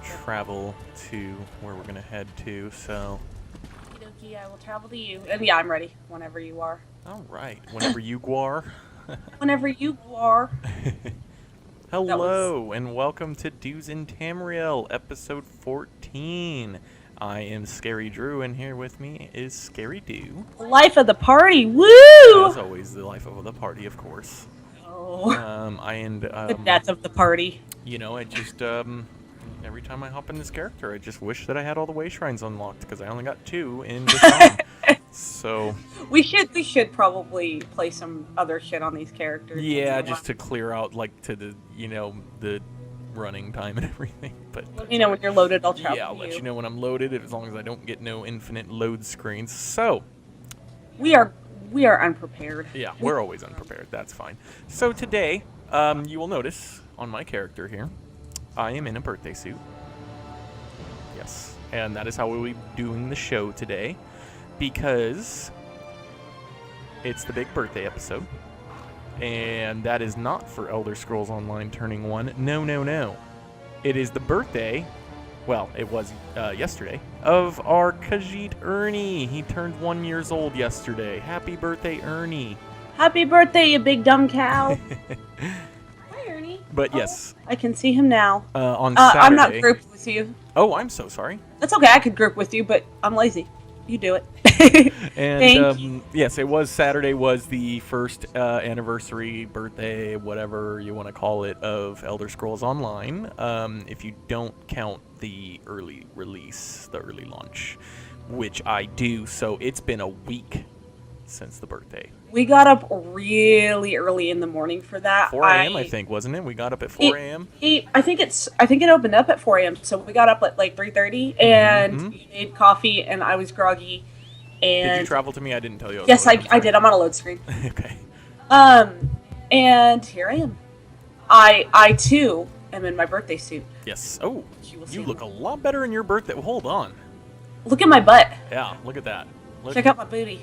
travel to where we're gonna head to. So. Okie dokie, I will travel to you. And yeah, I'm ready whenever you are. All right, whenever you guar. Whenever you are. Hello, and welcome to Do's in Tamriel, episode 14. I am Scarydrew, and here with me is Scarydoo. Life of the party, woo! As always, the life of the party, of course. Oh. The death of the party. You know, I just, every time I hop in this character, I just wish that I had all the way shrines unlocked, because I only got 2 in this time. So we should probably play some other shit on these characters. Yeah, just to clear out, like, to the, you know, the running time and everything. But let me know when you're loaded, I'll travel. Yeah, I'll let you know when I'm loaded, as long as I don't get no infinite load screens. So we are unprepared. Yeah, we're always unprepared. That's fine. So today, you will notice on my character here, I am in a birthday suit. Yes, and that is how we'll be doing the show today, because it's the big birthday episode, and that is not for Elder Scrolls Online turning 1. No, no, no. It is the birthday, well, it was yesterday, of our Khajiit Ernie. He turned 1 year old yesterday. Happy birthday, Ernie. Happy birthday, you big dumb cow. Hi, Ernie. But yes. I can see him now. On Saturday. I'm not grouped with you. Oh, I'm so sorry. That's okay, I could group with you, but I'm lazy. You do it. And yes, it was Saturday, was the first anniversary, birthday, whatever you want to call it, of Elder Scrolls Online. If you don't count the early release, the early launch, which I do. So it's been a week since the birthday. We got up really early in the morning for that. 4 a.m. I think, wasn't it? We got up at 4 a.m. I think it opened up at 4 a.m. So we got up at like 3:30, and we made coffee, and I was groggy. And did you travel to me? I didn't tell you. Yes, I did. I'm on a load screen. Okay. And here I am. I too am in my birthday suit. Yes. Oh, you look a lot better in your birthday. Hold on. Look at my butt. Yeah, look at that. Check out my booty.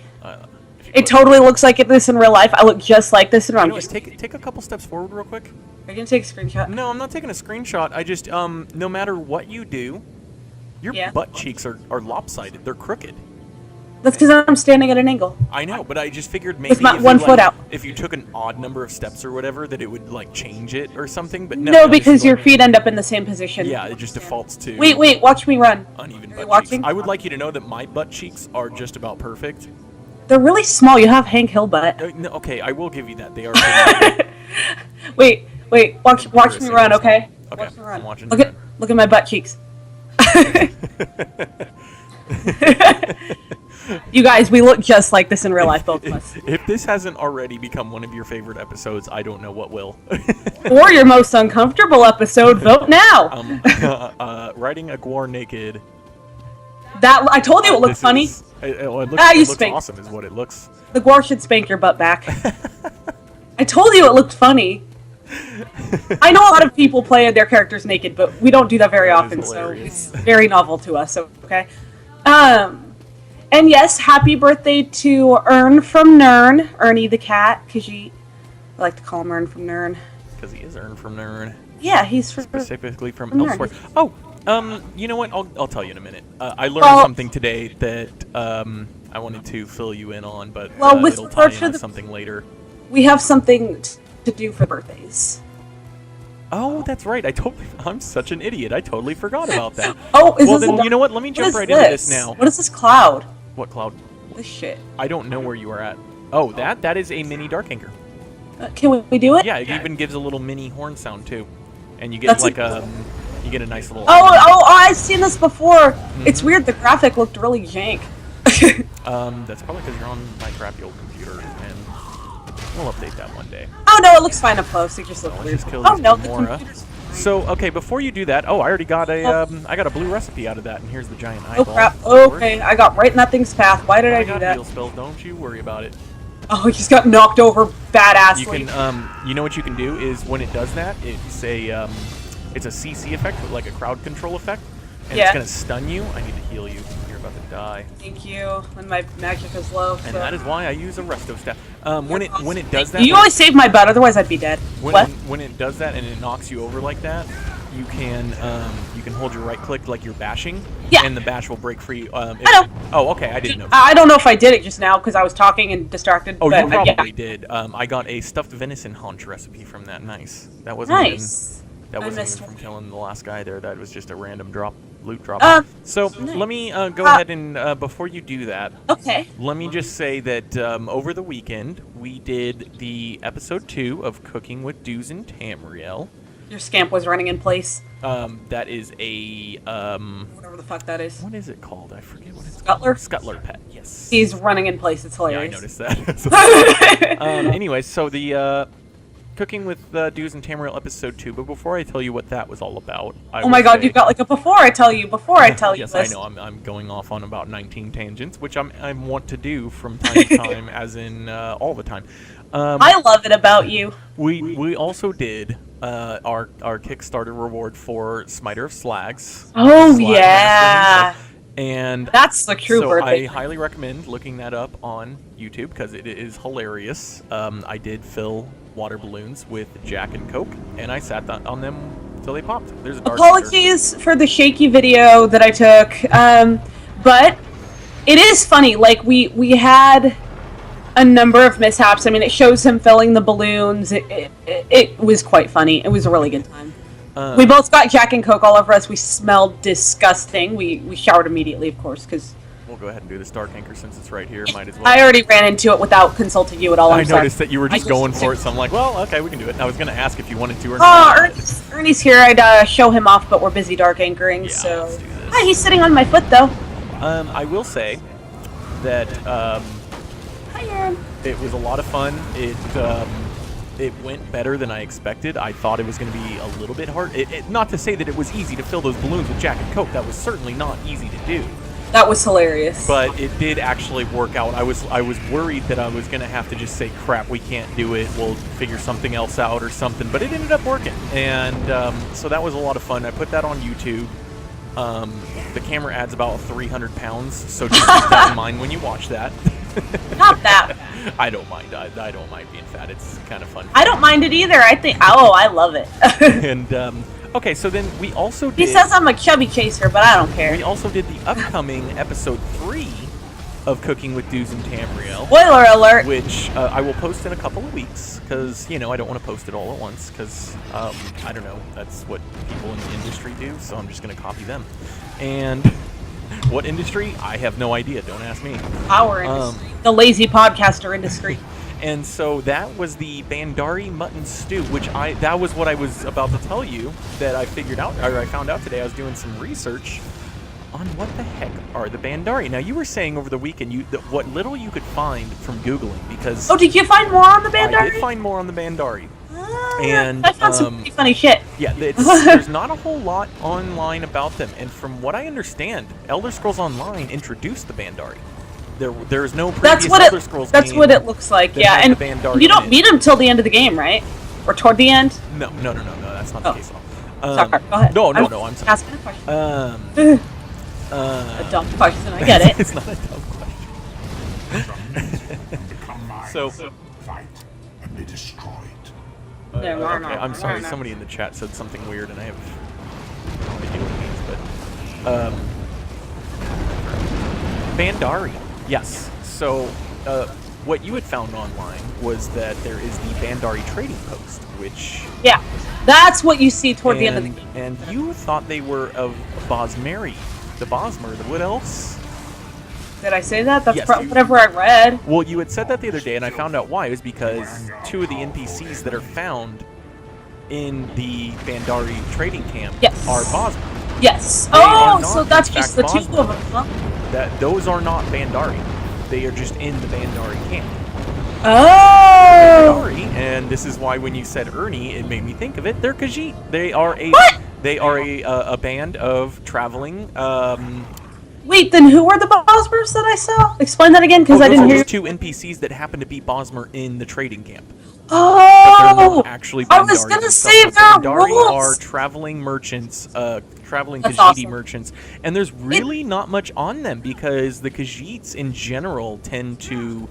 It totally looks like this in real life. I look just like this in real life. Take a couple steps forward real quick. Are you going to take a screenshot? No, I'm not taking a screenshot. I just, no matter what you do, your butt cheeks are lopsided. They're crooked. That's because I'm standing at an angle. I know, but I just figured maybe with my one foot out. If you took an odd number of steps or whatever, that it would, like, change it or something, but no. No, because your feet end up in the same position. Yeah, it just defaults to... Wait, watch me run. Uneven butt cheeks. I would like you to know that my butt cheeks are just about perfect. They're really small. You have Hank Hill butt. No, okay, I will give you that. They are pretty Wait, watch me run, okay? Okay, watch me run. I'm watching. Look at my butt cheeks. You guys, we look just like this in real life, both of us. If this hasn't already become one of your favorite episodes, I don't know what will. Or your most uncomfortable episode, vote now! Riding a guar naked. I told you it looked funny. It looks awesome is what it looks. The guar should spank your butt back. I told you it looked funny. I know a lot of people play their characters naked, but we don't do that very often, so it's very novel to us, okay? And yes, happy birthday to Ern from Nern, Ernie the cat, Khajiit. I like to call him Ern from Nern. Because he is Ern from Nern. Yeah, he's specifically from elsewhere. Oh, you know what? I'll tell you in a minute. I learned something today that I wanted to fill you in on, but it'll tie into something later. We have something to do for birthdays. Oh, that's right. I'm such an idiot. I totally forgot about that. You know what? Let me jump right into this now. What is this cloud? What cloud? This shit. I don't know where you are at. Oh, that is a mini dark anchor. Can we do it? Yeah, it even gives a little mini horn sound too, and you get you get a nice little. Oh! I've seen this before. It's weird. The graphic looked really jank. That's probably because you're on my crappy old computer, and we'll update that one day. Oh no, it looks fine up close. It just looks weird. Oh no, the computer's... So okay, before you do that, I already got I got a blue recipe out of that, and here's the giant eyeball. Oh crap! Okay, I got right in that thing's path. Why did I do that? Heal spells, don't you worry about it. Oh, he just got knocked over badassly. You can you know what you can do is when it does that, it's a CC effect, like a crowd control effect, and it's gonna stun you. I need to heal you. You're about to die. Thank you. When my magic is low. And that is why I use a resto staff. When it does that, you always save my butt, otherwise I'd be dead. When it does that and it knocks you over like that, you can hold your right click like you're bashing, Yeah. and the bash will break free. I know. Oh, okay, I didn't know. I don't know if I did it just now because I was talking and distracted. Oh, but, you probably yeah. did. I got a stuffed venison haunch recipe from that. Nice. That wasn't Nice. that I wasn't missed even from one. killing the last guy there. That was just a random loot drop. So nice. let me go ahead and before you do that, Okay. let me just say that over the weekend we did the episode 2 of Cooking with Doos and Tamriel. Your scamp was running in place. That is a Whatever the fuck that is. what is it called? I forget what it's Scuttler? called. Scuttler pet. Yes. He's running in place. It's Yeah, I hilarious. noticed that. Anyway, so the Cooking with Doos and Tamriel episode 2. But before I tell you what that was all about, Oh my god, you've got like a before I tell you yes, list. I know. I'm going off on about 19 tangents, which I want to do from time to time, as in all the time. I love it about you. We also did our Kickstarter reward for Smiter of Slags. Oh Slag yeah. Master. And That's the true so birthday. I highly recommend looking that up on YouTube because it is hilarious. I did fill water balloons with Jack and Coke, and I sat on them until they popped. There's a dark Apologies for the shaky video that I took, but it is funny. Like we had a number of mishaps. I mean, it shows him filling the balloons. It was quite funny. It was a really good time. We both got Jack and Coke all over us. We smelled disgusting. We showered immediately, of course, because We'll go ahead and do the Dark Anchor since it's right here. Might as well. I already ran into it without consulting you at all. I I'm sorry. noticed that you were just going for it, so I'm like, well, okay, we can do it. I was going to ask if you wanted to or Oh, not. Ernie's here. I'd show him off, but we're busy dark anchoring, Yeah, so. let's do this. Hi, he's sitting on my foot, though. I will say that Hi, Aaron. it was a lot of fun. It went better than I expected. I thought it was going to be a little bit hard. Not to say that it was easy to fill those balloons with Jack and Coke. That was certainly not easy to do. That was hilarious. But it did actually work out. I was worried that I was going to have to just say, crap, we can't do it. We'll figure something else out or something. But it ended up working. And so that was a lot of fun. I put that on YouTube. The camera adds about 300 pounds. So just keep that in mind when you watch that. Not that. I don't mind. I don't mind being fat. It's kind of fun. I don't mind it either. I think. Oh, I love it. And okay, so then we also did. He says I'm a chubby chaser, but I don't care. We also did the upcoming episode 3 of Cooking with Doos and Tamriel. Spoiler alert. Which I will post in a couple of weeks because I don't want to post it all at once because I don't know, that's what people in the industry do, so I'm just going to copy them. And what industry? I have no idea. Don't ask me. Our industry. The lazy podcaster industry. And so that was the Bandari mutton stew, which that was what I was about to tell you that I figured out, or I found out today. I was doing some research on what the heck are the Bandari. Now, you were saying over the weekend what little you could find from Googling because... Oh, did you find more on the Bandari? I did find more on the Bandari. And I found some pretty funny shit. Yeah, there's not a whole lot online about them. And from what I understand, Elder Scrolls Online introduced the Bandari. There is no previous Elder Scrolls That's game what it looks like, that yeah. had And the Bandari you don't in it. meet him till the end of the game, right? Or toward the end? No, that's not the case at all. Sorry, go ahead. No, I'm sorry. Asking a question. A A dumb question, I get it. It's not a dumb question. So, fight and be destroyed. No, no, okay, no, I'm no, sorry. no. Somebody in the chat said something weird, and I have no idea what it means. But Bandari, yes. So, what you had found online was that there is the Bandari trading post, which Yeah, that's what you see toward the end of the game. and you thought they were of Bosmeri, the Bosmer. What else? Did I say that? That's Yes, whatever I read. Well, you had said that the other day, and I found out why. It was because 2 of the NPCs that are found in the Bandari trading camp Yes. are Bosmer. Yes. They are Oh, not, so that's in just the fact, 2 of them, huh? Those are not Bandari. They are just in the Bandari camp. Oh! Bandari, and this is why when you said Ernie, it made me think of it. They're Khajiit. They are a What? They are a band of traveling. Wait, then who are the Bosmers that I saw? Explain that again, because I didn't hear those 2 NPCs that happen to be Bosmer in the trading camp. They're Oh! not actually I was Bandari gonna themselves. say The they're Bandari wolves. are traveling merchants, traveling That's Khajiiti awesome. merchants, and there's really not much on them because the Khajiits in general tend to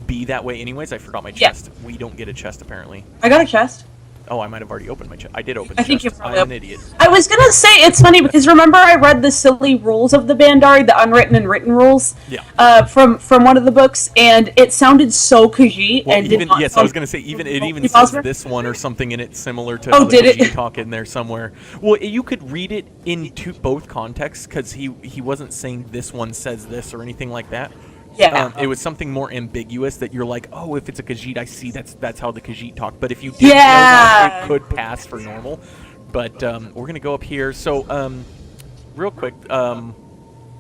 be that way anyways. I forgot my Yeah. chest. We don't get a chest apparently. I got a chest. Oh, I might have already opened my chest. I did open I the think chest. you probably I'm an idiot. I was gonna say it's funny because remember I read the silly rules of the Bandari, the unwritten and written rules, from one of the books, and it sounded so Khajiit Well, and even, did not yes, I was going to say, even it even Keep says Oscar? this one or something in it similar to Oh, how the did it? Khajiit talk in there somewhere. Well, you could read it in both contexts because he wasn't saying this one says this or anything like that. Yeah. It was something more ambiguous that you're like, oh, if it's a Khajiit, I see that's how the Khajiit talk. But if you didn't know that, it could pass for normal. But we're going to go up here. So, real quick,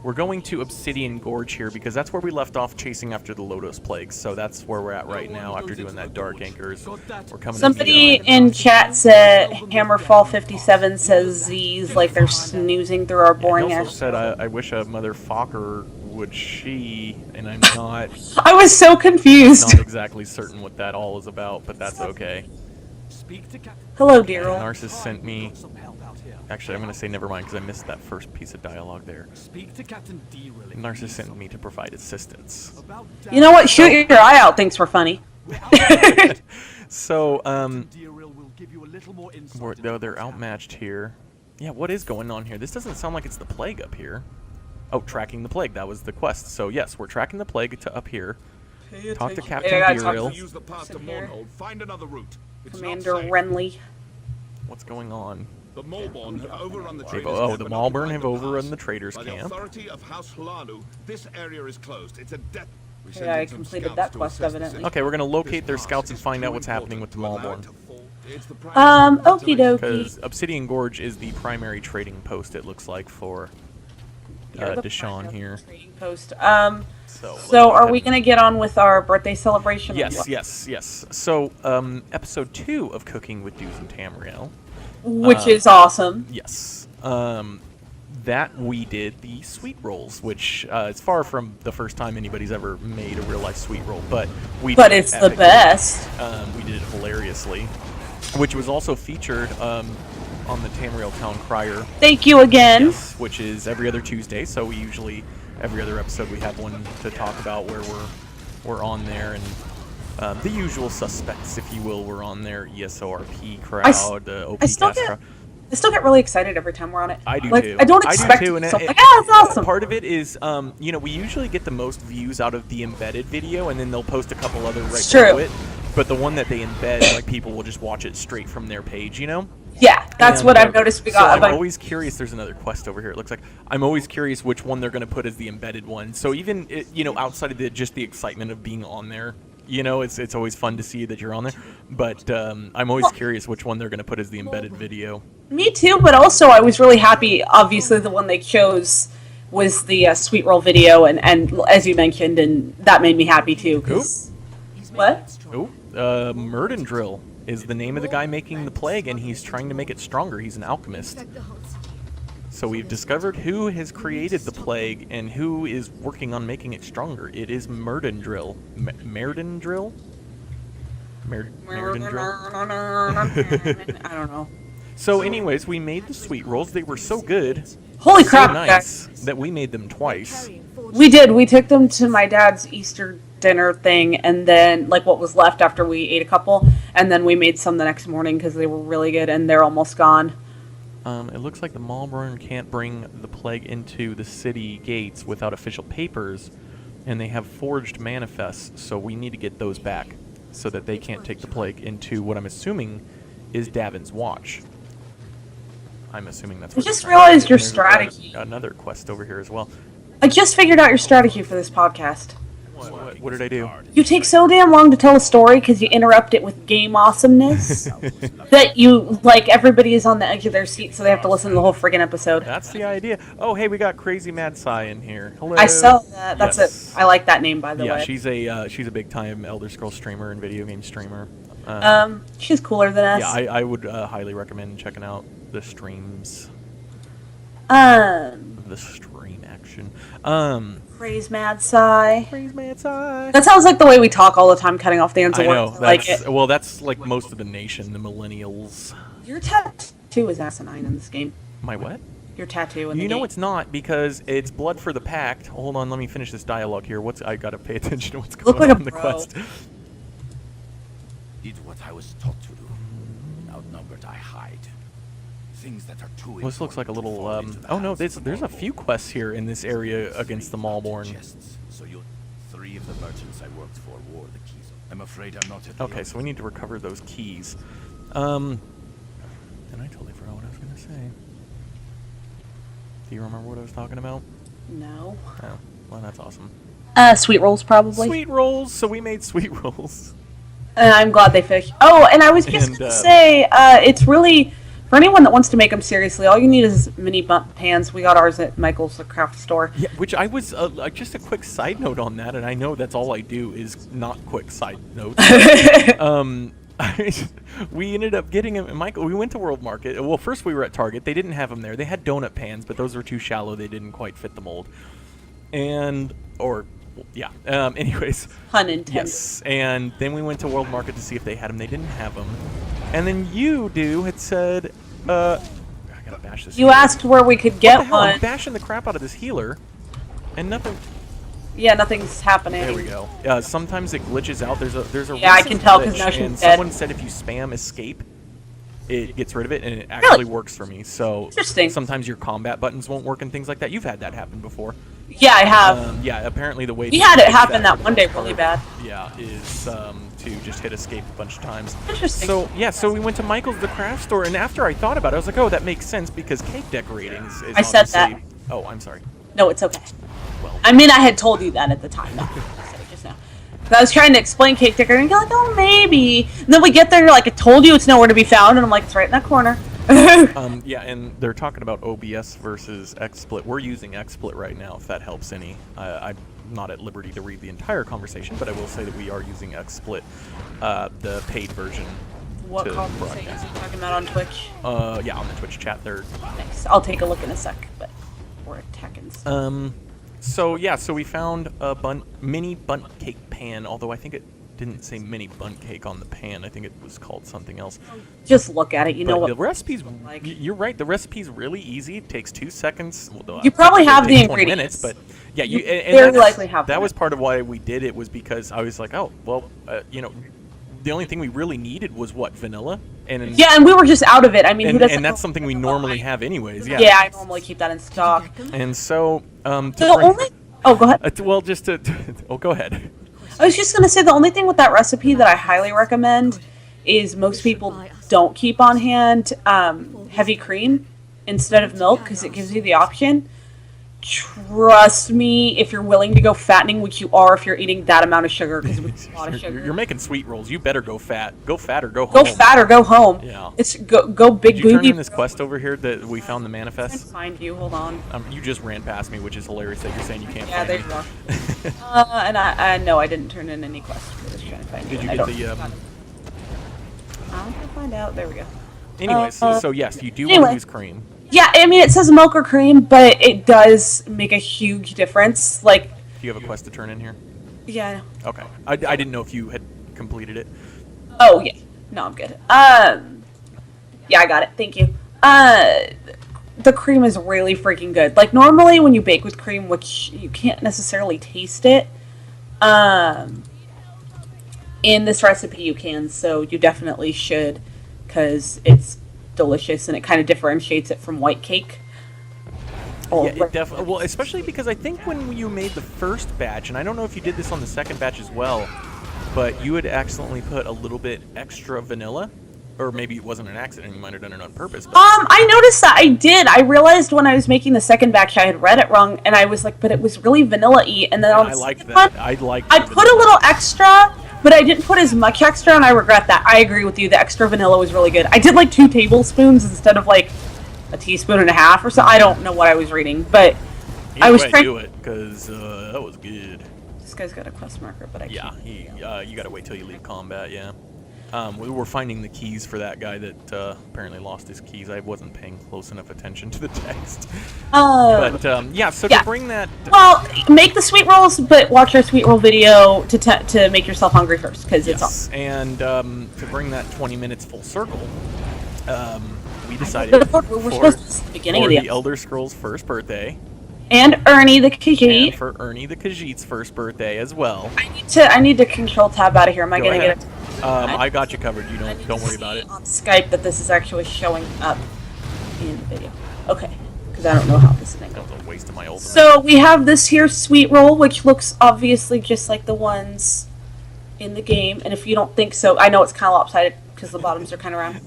we're going to Obsidian Gorge here because that's where we left off chasing after the Llodos plague. So that's where we're at right now after doing that Dark Anchors. We're coming. Somebody in chat said Hammerfall57 says Z's like they're snoozing through our boring He also ass. said, I wish a motherfucker would she, and I'm not. I was so confused. Not exactly certain what that all is about, but that's okay. Hello, dear old. Narcissus sent me. Actually, I'm going to say never mind because I missed that first piece of dialogue there. Narcissus sent me to provide assistance. You know what? Shoot your eye out. Thanks for funny. So, they're outmatched here. Yeah, what is going on here? This doesn't sound like it's the plague up here. Oh, tracking the plague. That was the quest. So, yes, we're tracking the plague to up here. Talk to Captain Tamriel. Use the path to Mournhold. Find another route. It's not Commander safe. Renly. What's going on? The Maulborn have overrun the They've- traders' oh, camp the and Maulborn occupied have the overrun pass. the traders' By camp. the authority of House Hlanu, this area is closed. It's a death. We sent Yeah, I in some completed scouts that to quest, assess the evidently. Okay, we're going to locate their This scouts and pass find is out what's too happening with the important to allow it Maulborn. to fall. It's the practice of Okie ventilation. dokie. Because Obsidian Gorge is the primary trading post, it looks like, for You're the Deshaun primary here. trading post. So Are we gonna get on with our birthday celebration? or Yes, what? yes. So, episode 2 of Cooking with Doos and Tamriel. Which is awesome. Yes. That we did the sweet rolls, which it's far from the first time anybody's ever made a real life sweet roll, but we. But did it it's the epically. best. We did it hilariously, which was also featured on the Tamriel Town Crier. Thank you again. Yes, which is every other Tuesday. So we usually every other episode we have one to talk about where we're on there, and the usual suspects, if you will, were on there. ESORP crowd, the OP cast crowd. I still get really excited every time we're on it. I do like, too. I don't expect too, and something. Like, it's awesome. Part of it is, we usually get the most views out of the embedded video, and then they'll post a couple other right below it. But the one that they embed, like people will just watch it straight from their page, you know? Yeah, that's And, what I've noticed. We got. So I'm like, always curious. There's another quest over here. It looks like I'm always curious which one they're going to put as the embedded one. So even outside of just the excitement of being on there, it's always fun to see that you're on there. But I'm always curious which one they're going to put as the embedded video. Me too, but also I was really happy. Obviously, the one they chose was the sweet roll video, and as you mentioned, and that made me happy too. 'Cause, what? Oh, Murdendrill is the name of the guy making the plague, and he's trying to make it stronger. He's an alchemist. So we've discovered who has created the plague and who is working on making it stronger. It is Murdendrill. Merdendrill? Merdendrill? I don't know. So anyways, we made the sweet rolls. They were so good. Holy so crap, nice guys. that we made them twice. We did. We took them to my dad's Easter dinner thing, and then, like, what was left after we ate a couple, and then we made some the next morning because they were really good, and they're almost gone. It looks like the Maulborn can't bring the plague into the city gates without official papers, and they have forged manifests, so we need to get those back so that they can't take the plague into what I'm assuming is Davin's Watch. I'm assuming that's what I just they're trying to realized do. your There's strategy. Another quest over here as well. I just figured out your strategy for this podcast. What did I do? You take so damn long to tell a story because you interrupt it with game awesomeness that you, like, everybody is on the edge of their seat, so they have to listen to the whole friggin' episode. That's the idea. Oh, hey, we got Crazy Mad Sai in here. Hello. I saw that. That's Yes. it. I like that name, by the Yeah, way. she's a big time Elder Scrolls streamer and video game streamer. She's cooler than us. Yeah, I would highly recommend checking out the streams. The stream action. Praise Mad Sigh. Crazy Mad Sai. That sounds like the way we talk all the time, cutting off the ends I of know. words. I like That's, it. well, that's like most of the nation, the millennials. Your tattoo is asinine in this game. My what? Your tattoo in the You game. know it's not because it's blood for the pact. Hold on, let me finish this dialogue here. I gotta pay attention to what's going Look like on a in the bro. quest. Did what I was taught to do. Now outnumbered, I hide. Things that are too Well, this looks like a little. fall into the Oh no, hands of there's a Maulborn. few quests here in this area against the Maulborn. Chests, so you, 3 of the merchants I worked for wore the keys. I'm afraid I'm not at the Okay, so we need to recover those keys. And I totally forgot what I was gonna say. Do you remember what I was talking about? No. Oh, well, that's awesome. Sweet rolls probably. Sweet rolls. So we made sweet rolls. And I'm glad they finished. Oh, and I was just And, gonna say, it's really for anyone that wants to make them seriously. All you need is mini bump pans. We got ours at Michael's the craft store. Yeah, which I was just a quick side note on that, and I know that's all I do is not quick side notes. We ended up getting them. Michael, we went to World Market. Well, first we were at Target. They didn't have them there. They had donut pans, but those were too shallow. They didn't quite fit the mold. Anyways. Pun intended. Yes, and then we went to World Market to see if they had them. They didn't have them. And then you, had said, I gotta bash this. You healer. asked where we could What the get hell? I'm one. bashing the crap out of this healer, and nothing. Yeah, nothing's happening. There we go. Sometimes it glitches out. There's a Yeah, I recent can tell 'cause glitch, now she's and dead. someone said if you spam escape, it gets rid of it, and it actually works for me. So Interesting. sometimes your combat buttons won't work and things like that. You've had that happen before. Yeah, I have. Yeah, apparently the way We to had it fix happen for that the one day most really part, bad. Yeah, is to just hit escape a bunch of times. Interesting. So yeah, so we went to Michael's the craft store, and after I thought about it, I was like, oh, that makes sense because cake decorating is I said that. obviously- Oh, I'm sorry. No, it's okay. Well, I mean, I had told you that at the time. No, I said it just now. But I was trying to explain cake decorating, and you're like, oh, maybe. And then we get there, and you're like, I told you it's nowhere to be found, and I'm like, it's right in that corner. yeah, and they're talking about OBS versus XSplit. We're using XSplit right now, if that helps any. I'm not at liberty to read the entire conversation, but I will say that we are using XSplit, the paid version. What to conversation are broadcast. you talking about on Twitch? Yeah, on the Twitch chat there. Thanks. I'll take a look in a sec, but we're attacking stuff. So yeah, so we found a mini bundt cake pan, although I think it didn't say mini bundt cake on the pan. I think it was called something else. Just look at it. You know But what the recipe's like. you're right. The recipe's really easy. It takes 2 seconds. Well, You probably have the 20 ingredients. minutes, but yeah, you You and very that's- likely have that them. was part of why we did it, was because I was like, oh well, the only thing we really needed was what, vanilla, and Yeah, and we were just out of it. I mean, who and, doesn't? and that's something we normally have anyways. Yeah. Yeah, I normally keep that in stock. And so to The only. Oh, go ahead. well, just to oh, go ahead. I was just gonna say the only thing with that recipe that I highly recommend is most people don't keep on hand heavy cream instead of milk because it gives you the option. Trust me, if you're willing to go fattening, which you are if you're eating that amount of sugar, because it's a lot of sugar. You're making sweet rolls. You better go fat. Go fat or go Go home. fat or go home. Yeah. It's go big Did you turn booty. in this quest over here that we found the I'm trying to manifest? find you. Hold on. You just ran past me, which is hilarious that you're saying you can't Yeah, find there me. you are. And I no, I didn't turn in any quests. I was trying to find Did you I get don't- the? I'm gonna find out. There we go. Anyways, so yes, you do want anyway. to use cream. Yeah, I mean it says milk or cream, but it does make a huge difference. Like, Do you have a quest to turn in here? yeah. Okay. I didn't know if you had completed it. Oh yeah. No, I'm good. Yeah, I got it. Thank you. The cream is really freaking good. Like normally when you bake with cream, which you can't necessarily taste it, in this recipe you can, so you definitely should, because it's delicious and it kind of differentiates it from white cake. Oh, Yeah, it definitely. Well, especially because I think when you made the first batch, and I don't know if you did this on the second batch as well, but you had accidentally put a little bit extra vanilla, or maybe it wasn't an accident. You might have done it on purpose. But I noticed that I did. I realized when I was making the second batch I had read it wrong, and I was like, but it was really vanilla-y. And then on I the liked second that. one, I liked. I the put a vanilla. little extra, but I didn't put as much extra, and I regret that. I agree with you. The extra vanilla was really good. I did like 2 tablespoons instead of like a teaspoon and a half or so. I don't know what I was reading, but I was trying. do it because that was good. This guy's got a quest marker, but I Yeah, can't. you gotta wait till you leave combat. Yeah. We were finding the keys for that guy that apparently lost his keys. I wasn't paying close enough attention to the text. But yeah, so yeah. to bring that. Well, make the sweet rolls, but watch our sweet roll video to make yourself hungry first, because it's on. Yes, and to bring that 20 minutes full circle, we decided We're supposed to this at the beginning for of the the episode. Elder Scrolls first birthday, And Ernie the and Khajiit. for Ernie the Khajiit's first birthday as well. I need to control tab out of here. Am I Go gonna ahead. get it? I got you covered. You I need don't to worry about see it. on Skype that this is actually showing up in the video. Okay, because I don't know how this thing That goes. was a waste of my ultimate. So we have this here sweet roll, which looks obviously just like the ones in the game. And if you don't think so, I know it's kind of lopsided because the bottoms are kind of round.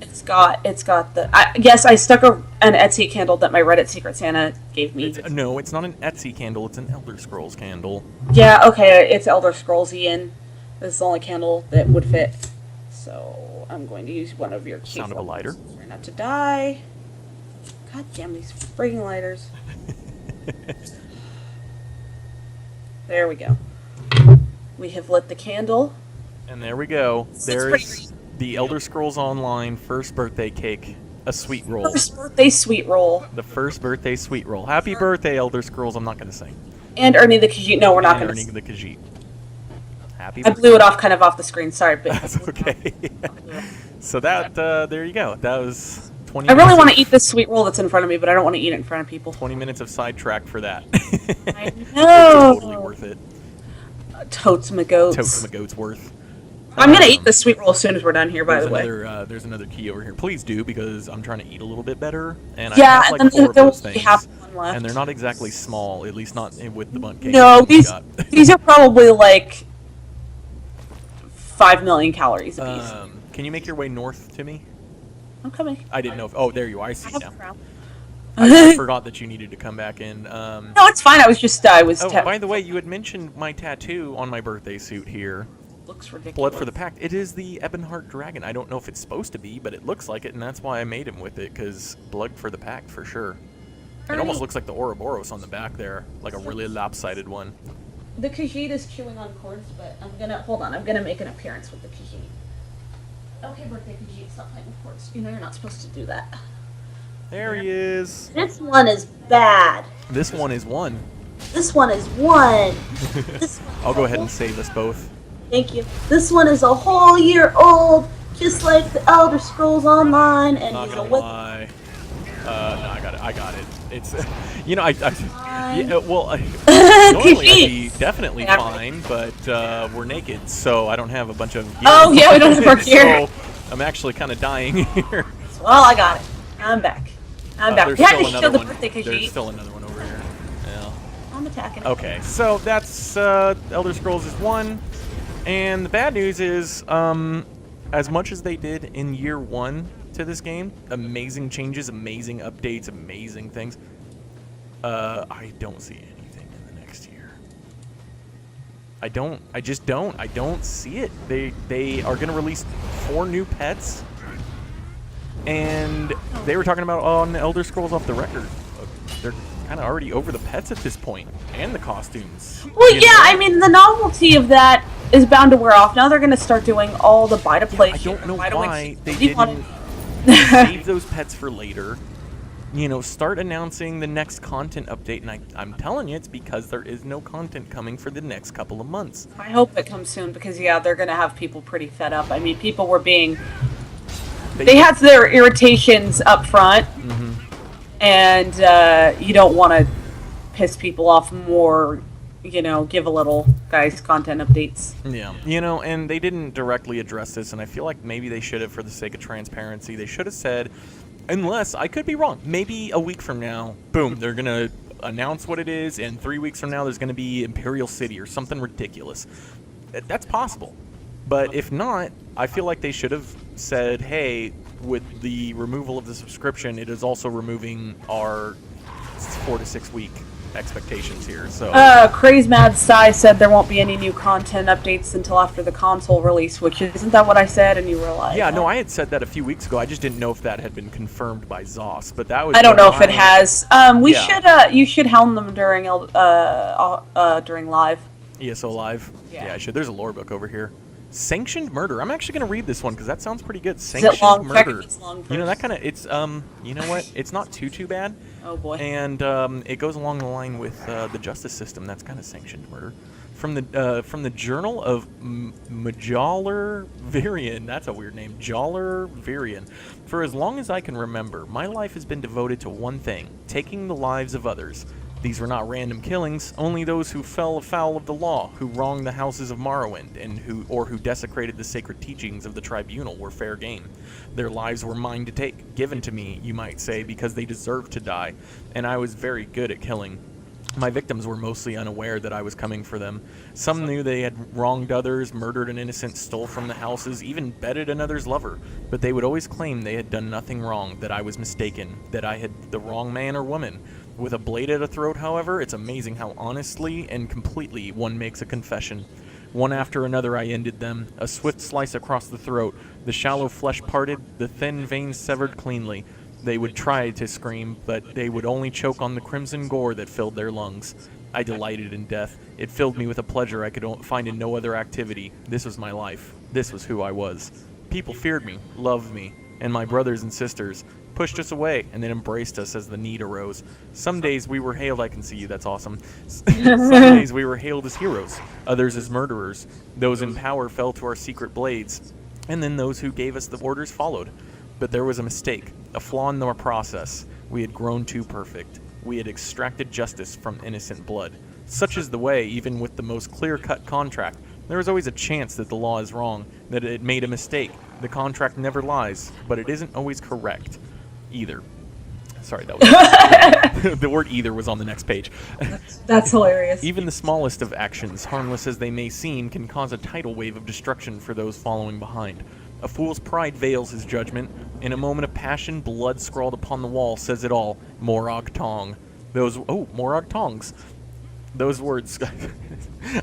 It's got the. Yes, I stuck an Etsy candle that my Reddit Secret Santa gave me. No, it's not an Etsy candle. It's an Elder Scrolls candle. Yeah, okay, it's Elder Scrolls-ian. This is the only candle that would fit. So I'm going to use one of your keys. Sound of a lighter. Try not to die. God damn these frigging lighters. There we go. We have lit the candle. And there we go. It's There's pretty the Elder Scrolls Online first birthday cake. A sweet roll. First birthday sweet roll. The first birthday sweet roll. Happy birthday, Elder Scrolls. I'm not going to sing. And Ernie the Khajiit. No, we're not going to. Ernie the Khajiit. Happy I birthday. blew it off kind of off the screen. Sorry, but That's okay. So that, there you go. That was 20 I really minutes want of- to eat this sweet roll that's in front of me, but I don't want to eat it in front of people. 20 minutes of sidetrack for that. I It's know. totally worth it. Totes my goats. Totes my goats worth. I'm gonna eat this sweet roll as soon as we're done here. By the way. There's another key over here. Please do, because I'm trying to eat a little bit better, and Yeah, I have like and 4 then of there those will be things, half one left. and they're not exactly small, at least not with the bunt cake. No, that we these got. these are probably like 5 million calories a piece. Can you make your way north to me? I'm coming. I didn't know if. Oh, there you are. I see I have now. a crown. I forgot that you needed to come back in. No, it's fine. I was. Oh, by the way, you had mentioned my tattoo on my birthday suit here. Looks ridiculous. Blood for the Pact. It is the Ebonheart Dragon. I don't know if it's supposed to be, but it looks like it, and that's why I made him with it, because Blood for the Pact for sure. It almost looks like the Ouroboros on the back there, like a really lopsided one. The Khajiit is chewing on cords, but I'm gonna make an appearance with the Khajiit. Okay, birthday Khajiit, stop playing with cords. You know you're not supposed to do that. There he is. This one is bad. This one is one. This one is one. I'll go ahead and save us both. Thank you. This one is a whole year old, just like the Elder Scrolls Online, and Not he's gonna a lie. No, I got it. It's, you know, yeah, well, normally I'd be definitely fine, but we're naked, so I don't have a bunch of gear. Oh, yeah, we don't have our gear. So I'm actually kind of dying here. Well, I got it. I'm back. I'm back. There's We had still to show another the one. birthday There's Khajiit. still another one over here. Yeah. I'm attacking it. Okay, so that's Elder Scrolls is 1, and the bad news is, as much as they did in year 1 to this game, amazing changes, amazing updates, amazing things, I don't see anything in the next year. I just don't. I don't see it. They are going to release 4 new pets, and they were talking about on Elder Scrolls Off the Record. They're kind of already over the pets at this point, and the costumes. Well, You yeah, know? I mean, the novelty of that is bound to wear off. Now they're going to start doing all the buy-to-play I shit. don't know Buy-to-win why shit. they You want didn't it. save those pets for later. You know, start announcing the next content update, and I'm telling you, it's because there is no content coming for the next couple of months. I hope it comes soon because, yeah, they're going to have people pretty fed up. I mean, people were being... They had their irritations up front, and you don't want to piss people off more, you know, give a little, guys, content updates. Yeah, you know, and they didn't directly address this, and I feel like maybe they should have, for the sake of transparency, they should have said, unless, I could be wrong, maybe a week from now, boom, they're going to announce what it is, and 3 weeks from now there's going to be Imperial City or something ridiculous. That's possible. But if not, I feel like they should have said, hey, with the removal of the subscription, it is also removing our 4 to 6 week expectations here. So Craze Mad Sai said there won't be any new content updates until after the console release, which isn't that what I said? And you were like, yeah, no, I had said that a few weeks ago. I just didn't know if that had been confirmed by Zos, but that was. I don't know if it has. We Yeah. should you should helm them during during live. ESO Live. Yeah. Yeah, I should. There's a lore book over here. Sanctioned Murder. I'm actually going to read this one because that sounds pretty good. Is it Sanctioned long? Check if Murder. it's long You know, first. that kind of, it's, you know what? It's not too bad. Oh boy. And it goes along the line with the justice system. That's kind of sanctioned murder. From the Journal of Maulborn Varian. That's a weird name. Maulborn Varian. For as long as I can remember, my life has been devoted to one thing: taking the lives of others. These were not random killings, only those who fell afoul of the law, who wronged the houses of Morrowind, and who desecrated the sacred teachings of the tribunal were fair game. Their lives were mine to take, given to me, you might say, because they deserved to die, and I was very good at killing. My victims were mostly unaware that I was coming for them. Some knew they had wronged others, murdered an innocent, stole from the houses, even bedded another's lover, but they would always claim they had done nothing wrong, that I was mistaken, that I had the wrong man or woman. With a blade at a throat, however, it's amazing how honestly and completely one makes a confession. One after another I ended them, a swift slice across the throat, the shallow flesh parted, the thin veins severed cleanly. They would try to scream, but they would only choke on the crimson gore that filled their lungs. I delighted in death. It filled me with a pleasure I could find in no other activity. This was my life. This was who I was. People feared me, loved me, and my brothers and sisters pushed us away and then embraced us as the need arose. Some days we were hailed, I can see you, that's awesome. Some days we were hailed as heroes, others as murderers. Those in power fell to our secret blades, and then those who gave us the orders followed. But there was a mistake, a flaw in our process. We had grown too perfect. We had extracted justice from innocent blood. Such is the way, even with the most clear-cut contract. There is always a chance that the law is wrong, that it made a mistake. The contract never lies, but it isn't always correct. Either. Sorry, that was the word either was on the next page. That's hilarious. Even the smallest of actions, harmless as they may seem, can cause a tidal wave of destruction for those following behind. A fool's pride veils his judgment. In a moment of passion, blood scrawled upon the wall says it all. Morag Tong. Morag Tongs. Those words...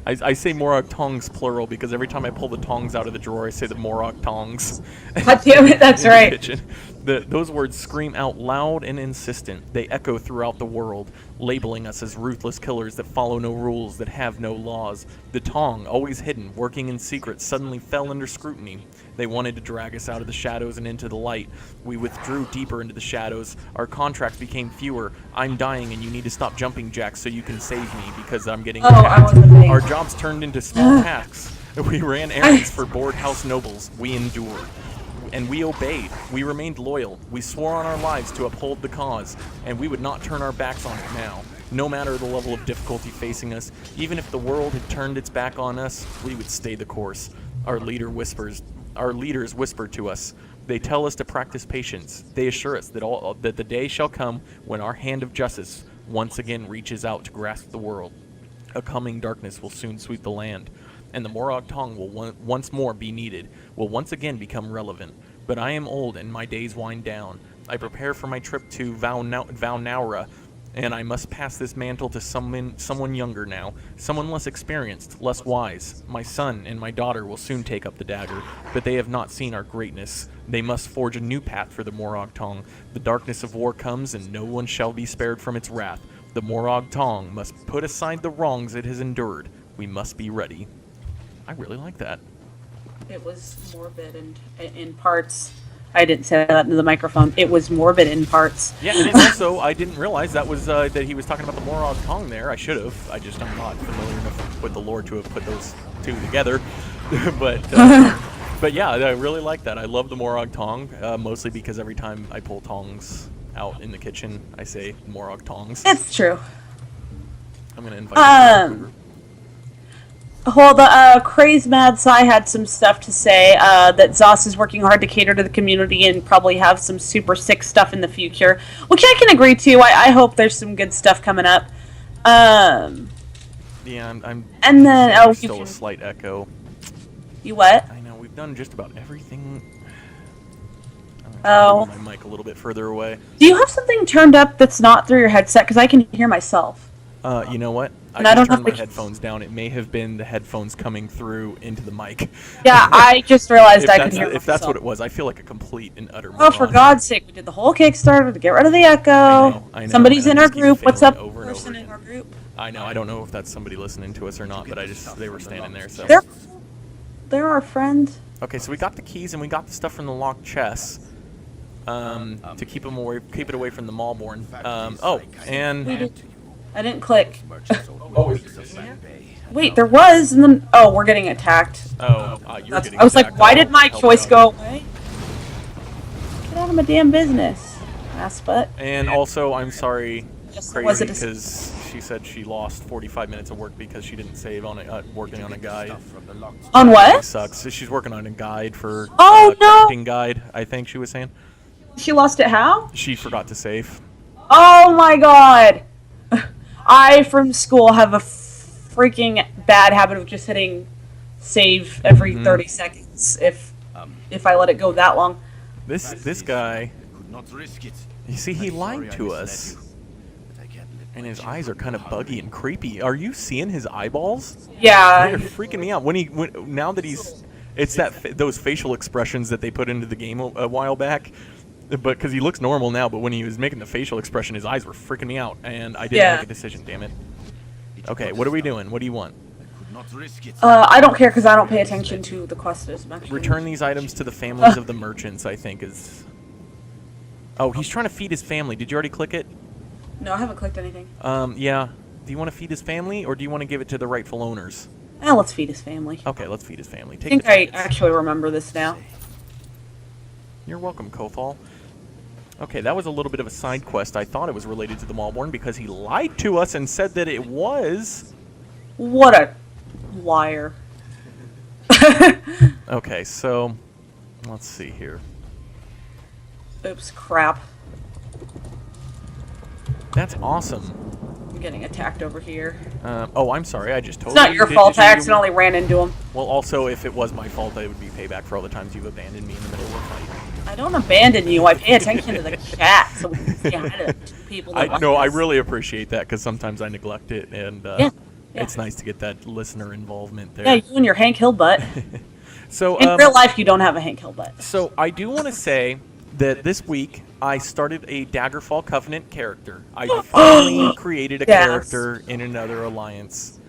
I say Morag Tongs plural because every time I pull the tongs out of the drawer, I say the Morag Tongs. God damn it, that's right. Those words scream out loud and insistent. They echo throughout the world, labeling us as ruthless killers that follow no rules, that have no laws. The Tong, always hidden, working in secret, suddenly fell under scrutiny. They wanted to drag us out of the shadows and into the light. We withdrew deeper into the shadows. Our contracts became fewer. I'm dying and you need to stop jumping jacks so you can save me because I'm getting attacked. Our jobs turned into small tasks. We ran errands for bored house nobles. We endured. And we obeyed. We remained loyal. We swore on our lives to uphold the cause, and we would not turn our backs on it now. No matter the level of difficulty facing us, even if the world had turned its back on us, we would stay the course. Our leaders whisper to us. They tell us to practice patience. They assure us that the day shall come when our hand of justice once again reaches out to grasp the world. A coming darkness will soon sweep the land, and the Morag Tong will once more be needed, will once again become relevant. But I am old and my days wind down. I prepare for my trip to Valnaura, and I must pass this mantle to someone younger now, someone less experienced, less wise. My son and my daughter will soon take up the dagger, but they have not seen our greatness. They must forge a new path for the Morag Tong. The darkness of war comes, and no one shall be spared from its wrath. The Morag Tong must put aside the wrongs it has endured. We must be ready. I really like that. It was morbid and in parts. I didn't say that into the microphone. It was morbid in parts. Yeah, and also, I didn't realize that was that he was talking about the Morag Tong there. I should have. I'm not familiar enough with the lore to have put those two together. But yeah, I really like that. I love the Morag Tong, mostly because every time I pull tongs out in the kitchen, I say Morag Tongs. It's true. I'm going to invite you. Well, the Craze Mad Sai had some stuff to say, that Zoss is working hard to cater to the community and probably have some super sick stuff in the future, which I can agree to. I hope there's some good stuff coming up. Yeah, I'm and then, still a slight echo. You what? I know, we've done just about everything. Oh. My mic a little bit further away. Do you have something turned up that's not through your headset? Because I can hear myself. You know what? And I don't turned know my headphones down. It may have been the headphones coming through into the mic. Yeah, I just realized I could hear myself. If that's what it was, I feel like a complete and utter moron. Oh, for God's sake, we did the whole Kickstarter to get rid of the echo. I know. Somebody's in our group. What's up, person in our group? I know. I don't know if that's somebody listening to us or not, but they were standing there. So they're our friends. Okay, so we got the keys and we got the stuff from the locked chests. To keep it away from the Maulborn. And I didn't click. Is Wait, there was, and then we're getting attacked. You're getting I was attacked. like, why did my choice go away? Get out of my damn business, ass butt. And also, I'm sorry, Just Crazy, because she said she lost 45 minutes of work because she didn't save on working on a guide. Stuff from the locked On It what? sucks. So she's working on a guide for Oh, no! crafting guide, I think she was saying. She lost it how? She forgot to save. Oh my god! I, from school, have a freaking bad habit of just hitting save every 30 seconds if I let it go that long. This guy, could not risk it. you see, he I'm sorry lied I to misled us. you, but I can't let And my his children eyes are kind of go buggy hungry. and creepy. Are you seeing his eyeballs? Yeah. They're freaking me out. Now that it's those facial expressions that they put into the game a while back. But because he looks normal now, but when he was making the facial expression, his eyes were freaking me out, and I didn't make a decision. Damn it. Okay, what are we doing? What do you want? I could not risk it. I don't care because I don't pay attention to the quest as much. Return these items to the families of the merchants, I think is... Oh, he's trying to feed his family. Did you already click it? No, I haven't clicked anything. Yeah. Do you want to feed his family, or do you want to give it to the rightful owners? Let's feed his family. Okay, let's feed his family. I Take think the I tickets. actually remember this now. You're welcome, Kothal. Okay, that was a little bit of a side quest. I thought it was related to the Maulborn because he lied to us and said that it was. What a liar. Okay, so let's see here. Oops, crap. That's awesome. I'm getting attacked over here. Oh, I'm sorry. I just It's totally. not your did fault. you- I accidentally ran into him. Well, also, if it was my fault, it would be payback for all the times you've abandoned me in the middle of a fight. I don't abandon you. I pay attention to the chat so we can say hi to people that watch I this. really appreciate that because sometimes I neglect it, and Yeah. it's nice to get that listener involvement there. Yeah, you and your Hank Hill butt. So, In real life, you don't have a Hank Hill butt. so I do want to say that this week I started a Daggerfall Covenant character. I finally created a Yes. character in another alliance,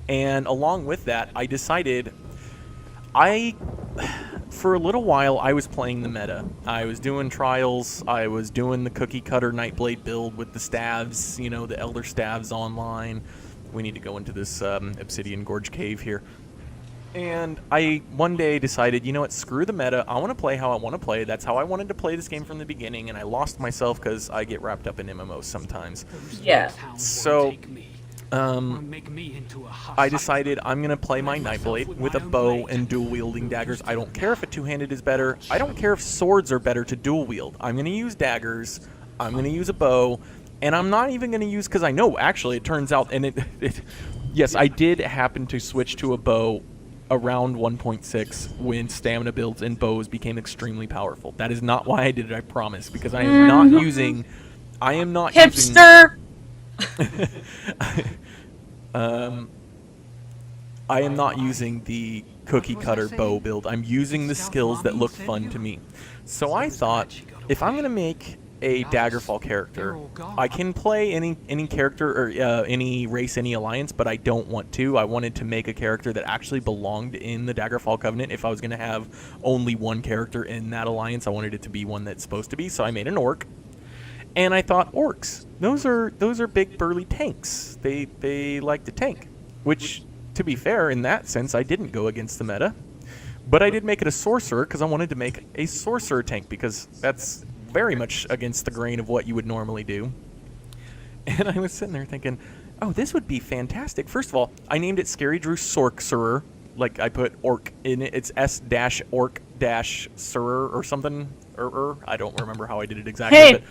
and along with that, I decided for a little while, I was playing the meta. I was doing trials. I was doing the cookie cutter Nightblade build with the staves, you know, the Elder Staves online. We need to go into this Obsidian Gorge cave here. And I one day decided, you know what, screw the meta. I want to play how I want to play. That's how I wanted to play this game from the beginning, and I lost myself because I get wrapped up in MMOs sometimes. Yeah. So, I decided I'm going to play my Nightblade with a bow and dual-wielding daggers. I don't care if a two-handed is better. I don't care if swords are better to dual-wield. I'm going to use daggers. I'm going to use a bow. And I'm not even going to use... Because I know, actually, it turns out... And yes, I did happen to switch to a bow around 1.6 when stamina builds and bows became extremely powerful. That is not why I did it, I promise. Because I am not using... I am not using... Hipster! I am not using the cookie cutter bow build. I'm using the skills that look fun to me. So I thought, if I'm going to make a Daggerfall character, I can play any character or any race, any alliance, but I don't want to. I wanted to make a character that actually belonged in the Daggerfall Covenant. If I was going to have only one character in that alliance, I wanted it to be one that's supposed to be. So I made an orc. And I thought, orcs, those are big burly tanks. They like to tank. Which, to be fair, in that sense, I didn't go against the meta. But I did make it a sorcerer because I wanted to make a sorcerer tank because that's very much against the grain of what you would normally do. And I was sitting there thinking, oh, this would be fantastic. First of all, I named it Scarydrew Sorcerer. Like, I put orc in it. It's S-orc-surer or something. I don't remember how I did it exactly. Hey, but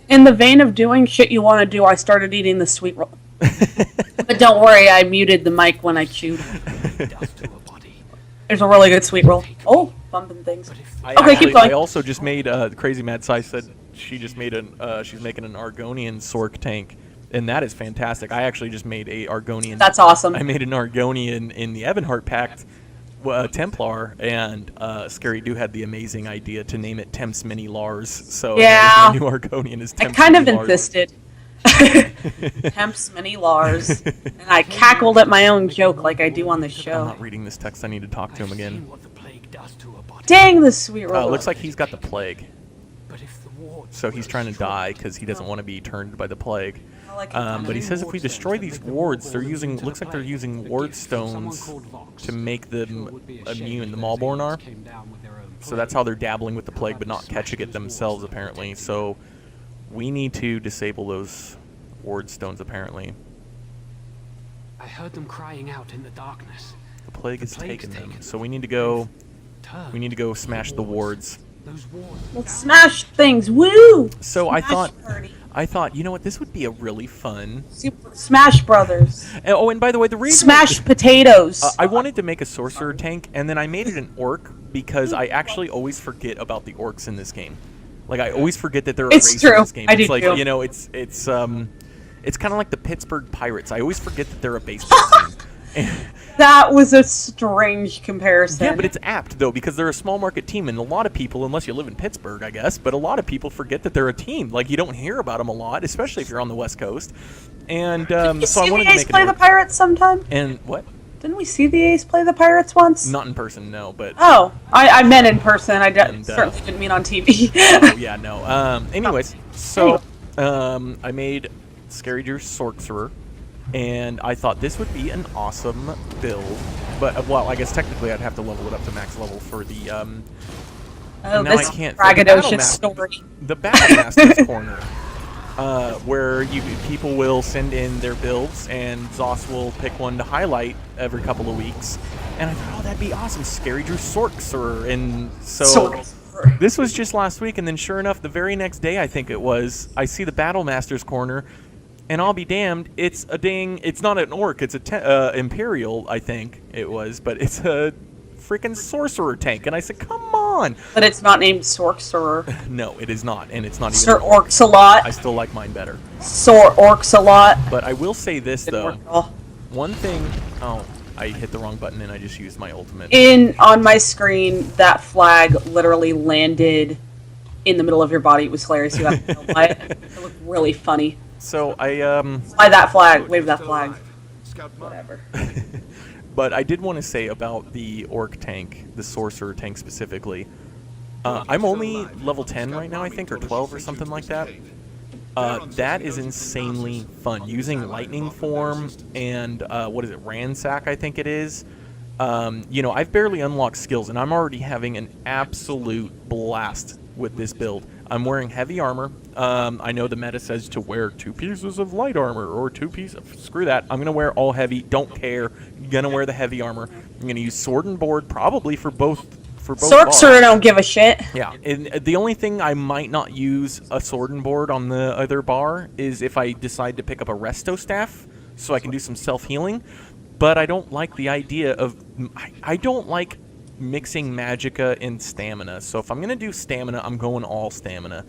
in the vein of doing shit you want to do, I started eating the sweet roll. But don't worry, I muted the mic when I chewed. There's a really good sweet roll. Oh, bumping things. Okay, keep going. I also just made Crazy Mad Sai said she just made she's making an Argonian Sorc tank, and that is fantastic. I actually just made a Argonian. That's awesome. I made an Argonian in the Ebonheart Pact Templar, and Scarydoo had the amazing idea to name it Temps Mini Lars. So Yeah. my new Argonian is I Temps kind of Mini Lars. insisted. Temps many Lars. And I cackled at my own joke like I do on the I'm show. not reading this text. I need to talk to him again. Dang, the sweet roll. It looks like he's got the plague. So he's trying to die because he doesn't want to be turned by the plague. But he says if we destroy these wards, they're using. Looks like they're using ward stones to make them immune. The Maulborn are. So that's how they're dabbling with the plague, but not catching it themselves apparently. So we need to disable those ward stones apparently. I heard them crying out in the darkness. The plague has plague's taken them. taken So we need to go. Turn. We need to go smash the wards. Those wards. Let's smash things. Woo! So I Smash thought, party. you know what? This would be a really fun. Super Smash Brothers. Oh, and by the way, the reason Smash potatoes. I wanted to make a sorcerer tank, and then I made it an orc because I actually always forget about the orcs in this game. Like I always forget that they're a It's race true. in this game. I It's do like too. you know, it's kind of like the Pittsburgh Pirates. I always forget that they're a baseball team. That was a strange comparison. Yeah, but it's apt though because they're a small market team, and a lot of people, unless you live in Pittsburgh, I guess, but a lot of people forget that they're a team. Like you don't hear about them a lot, especially if you're on the West Coast. And Did you so I see wanted the to Ace make play it. the Pirates sometime? And what? Didn't we see the Ace play the Pirates once? Not in person, no. But Oh, I meant in person. I And, certainly didn't mean on TV. oh, yeah, no. Anyways, so I made Scarydoo Sorcerer, and I thought this would be an awesome build. But well, I guess technically I'd have to level it up to max level for the. Oh, and now this I can't. for the braggadocious Battle story. The Battle Masters corner, where people will send in their builds, and Zoss will pick one to highlight every couple of weeks. And I thought, oh, that'd be awesome, Scarydoo Sorcerer, and so. Sorcerer. This was just last week, and then sure enough, the very next day, I think it was, I see the Battle Masters corner, and I'll be damned, it's not an orc, it's a Imperial, I think it was, but it's a freaking sorcerer tank, and I said, come on! But it's not named Sorcerer. No, it is not, and it's not even Sir an orc. Orcs-a-lot. I still like mine better. Sor Orcs-a-lot. But I will say this, Didn't though, work at all. one thing, oh, I hit the wrong button, and I just used my ultimate. On my screen, that flag literally landed in the middle of your body. It was hilarious. You have to know why. It looked really funny. So I, Why that flag? Wave that flag. Whatever. But I did want to say about the orc tank, the sorcerer tank specifically. I'm only level 10 right now, I think, or 12 or something like that. That is insanely fun. Using lightning form and what is it, ransack, I think it is. You know, I've barely unlocked skills, and I'm already having an absolute blast with this build. I'm wearing heavy armor. I know the meta says to wear 2 pieces of light armor or 2 pieces. Screw that. I'm gonna wear all heavy. Don't care. Gonna wear the heavy armor. I'm gonna use sword and board probably for both. Sorcerer bars. don't give a shit. Yeah, and the only thing I might not use a sword and board on the other bar is if I decide to pick up a resto staff, so I can do some self-healing. But I don't like the idea of I don't like mixing magicka and stamina. So if I'm gonna do stamina, I'm going all stamina,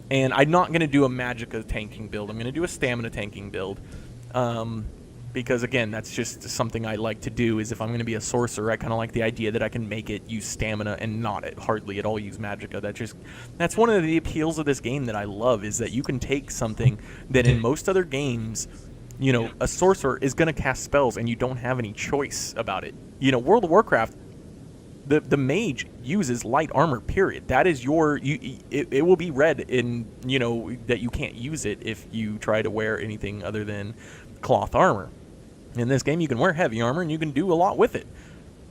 and I'm not gonna do a magicka tanking build. I'm gonna do a stamina tanking build. Because again, that's just something I like to do. Is if I'm going to be a sorcerer, I kind of like the idea that I can make it use stamina and not hardly at all use magicka. That's one of the appeals of this game that I love, is that you can take something that in most other games, you know, a sorcerer is going to cast spells and you don't have any choice about it. You know, World of Warcraft, the mage uses light armor. Period. That is it will be read in, you know, that you can't use it if you try to wear anything other than cloth armor. In this game, you can wear heavy armor, and you can do a lot with it.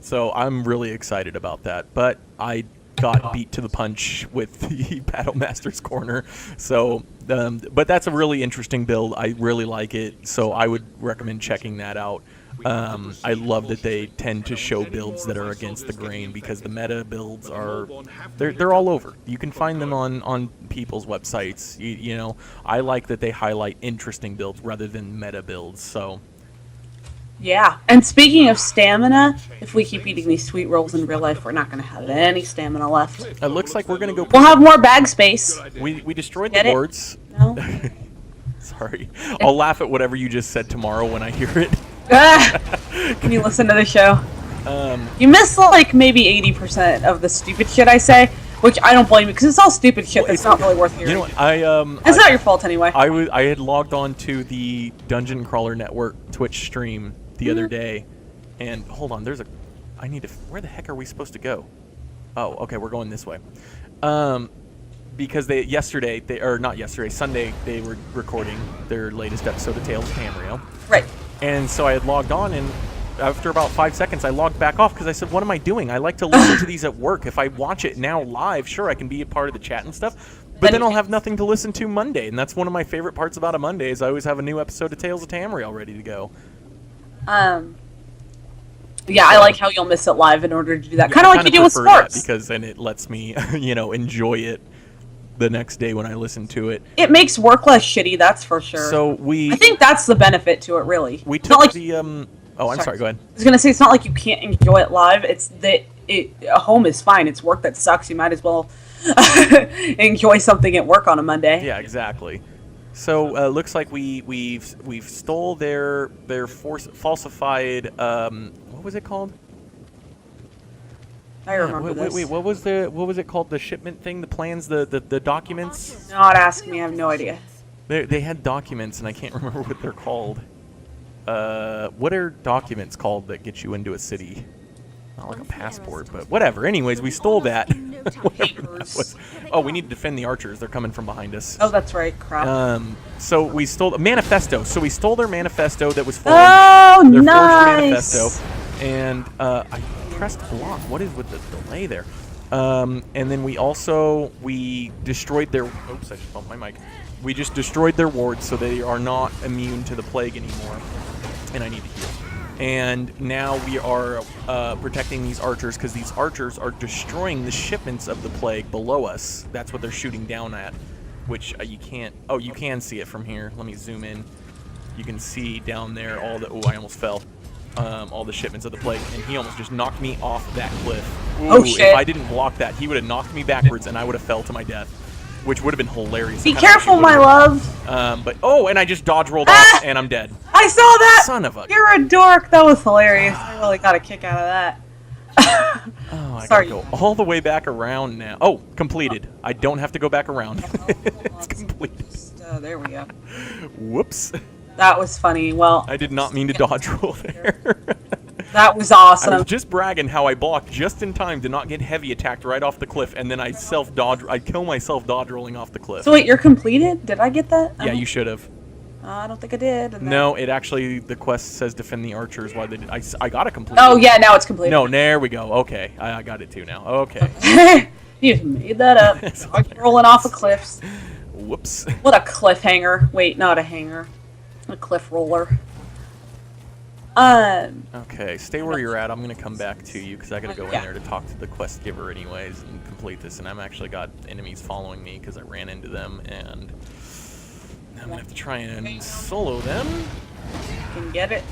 So I'm really excited about that. But I got beat to the punch with the Battle Masters corner. So, but that's a really interesting build. I really like it. So I would recommend checking that out. I love that they tend to show builds that are against the grain, because the meta builds are they're all over. You can find them on people's websites. You know, I like that they highlight interesting builds rather than meta builds. So. Yeah. And speaking of stamina, if we keep eating these sweet rolls in real life, we're not going to have any stamina left. It looks like we're going to go... We'll have more bag space. We destroyed Get the it? boards. No? Sorry. I'll laugh at whatever you just said tomorrow when I hear it. Can you listen to the show? You missed like maybe 80% of the stupid shit I say, which I don't blame you, because it's all stupid shit that's not really worth hearing. You know what, it's not your fault anyway. I had logged on to the Dungeon Crawler Network Twitch stream the other day, and hold on, where the heck are we supposed to go? Oh, okay, we're going this way. Because Sunday, they were recording their latest episode of Tales of Tamriel. Right. And so I had logged on, and after about 5 seconds, I logged back off because I said, what am I doing? I like to listen to these at work. If I watch it now live, sure, I can be a part of the chat and stuff, but then I'll have nothing to listen to Monday. And that's one of my favorite parts about a Monday, is I always have a new episode of Tales of Tamriel ready to go. Yeah, I like how you'll miss it live in order to do that. Kind of like you do with sports. Because then it lets me, enjoy it the next day when I listen to it. It makes work less shitty, that's for sure. So I think that's the benefit to it, really. We It's not took like, the Oh, I'm sorry. Go ahead. I was gonna say it's not like you can't enjoy it live. It's that a home is fine. It's work that sucks. You might as well enjoy something at work on a Monday. Yeah, exactly. So looks like we've stole their falsified what was it called? I remember this. Wait, what was it called? The shipment thing, the plans, the documents. Not ask me. I have no idea. They had documents, and I can't remember what they're called. What are documents called that get you into a city? Not like a passport, but whatever. Anyways, we stole that. Whatever that was. Oh, we need to defend the archers. They're coming from behind us. Oh, that's right. Crap. So we stole a manifesto. So we stole their manifesto that was forged. Oh, their nice. forged manifesto. And I pressed block. What is with the delay there? And then we destroyed their. Oops, I just bumped my mic. We just destroyed their wards, so they are not immune to the plague anymore. And I need to heal. And now we are protecting these archers because these archers are destroying the shipments of the plague below us. That's what they're shooting down at, which you can't. Oh, you can see it from here. Let me zoom in. You can see down there all the. Oh, I almost fell. All the shipments of the plague, and he almost just knocked me off that cliff. Ooh, oh shit! If I didn't block that, he would have knocked me backwards, and I would have fell to my death, which would have been hilarious. Be careful, my love. But and I just dodge rolled off, and I'm dead. I saw that. Son of a. You're a dork. That was hilarious. I really got a kick out of that. Oh, I Sorry. gotta go all the way back around now. Oh, completed. I don't have to go back around. It's completed. There we go. Whoops. That was funny. Well, I did not mean to dodge roll there. that was awesome. I was just bragging how I blocked just in time to not get heavy attacked right off the cliff, and then I kill myself dodge rolling off the cliff. So wait, you're completed? Did I get that? Yeah, you should have. I don't think I did. And No, it actually, the quest says defend the archers. Why they did, I got it completed. Oh yeah, now it's completed. No, there we go. Okay, I got it too now. Okay. You just made that up. Like rolling off of cliffs. Whoops. What a cliffhanger. Wait, not a hanger. A cliff roller. Okay, stay where you're at. I'm gonna come back to you because I gotta go in there to talk to the quest giver anyways and complete this. And I'm actually got enemies following me because I ran into them, and I'm gonna have to try and solo them. You can get it.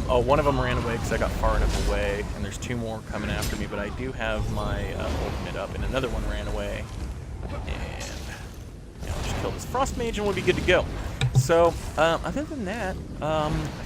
One of them ran away because I got far enough away, and there's two more coming after me. But I do have my ultimate up, and another one ran away. And I'll just kill this frost mage, and we'll be good to go. So, other than that,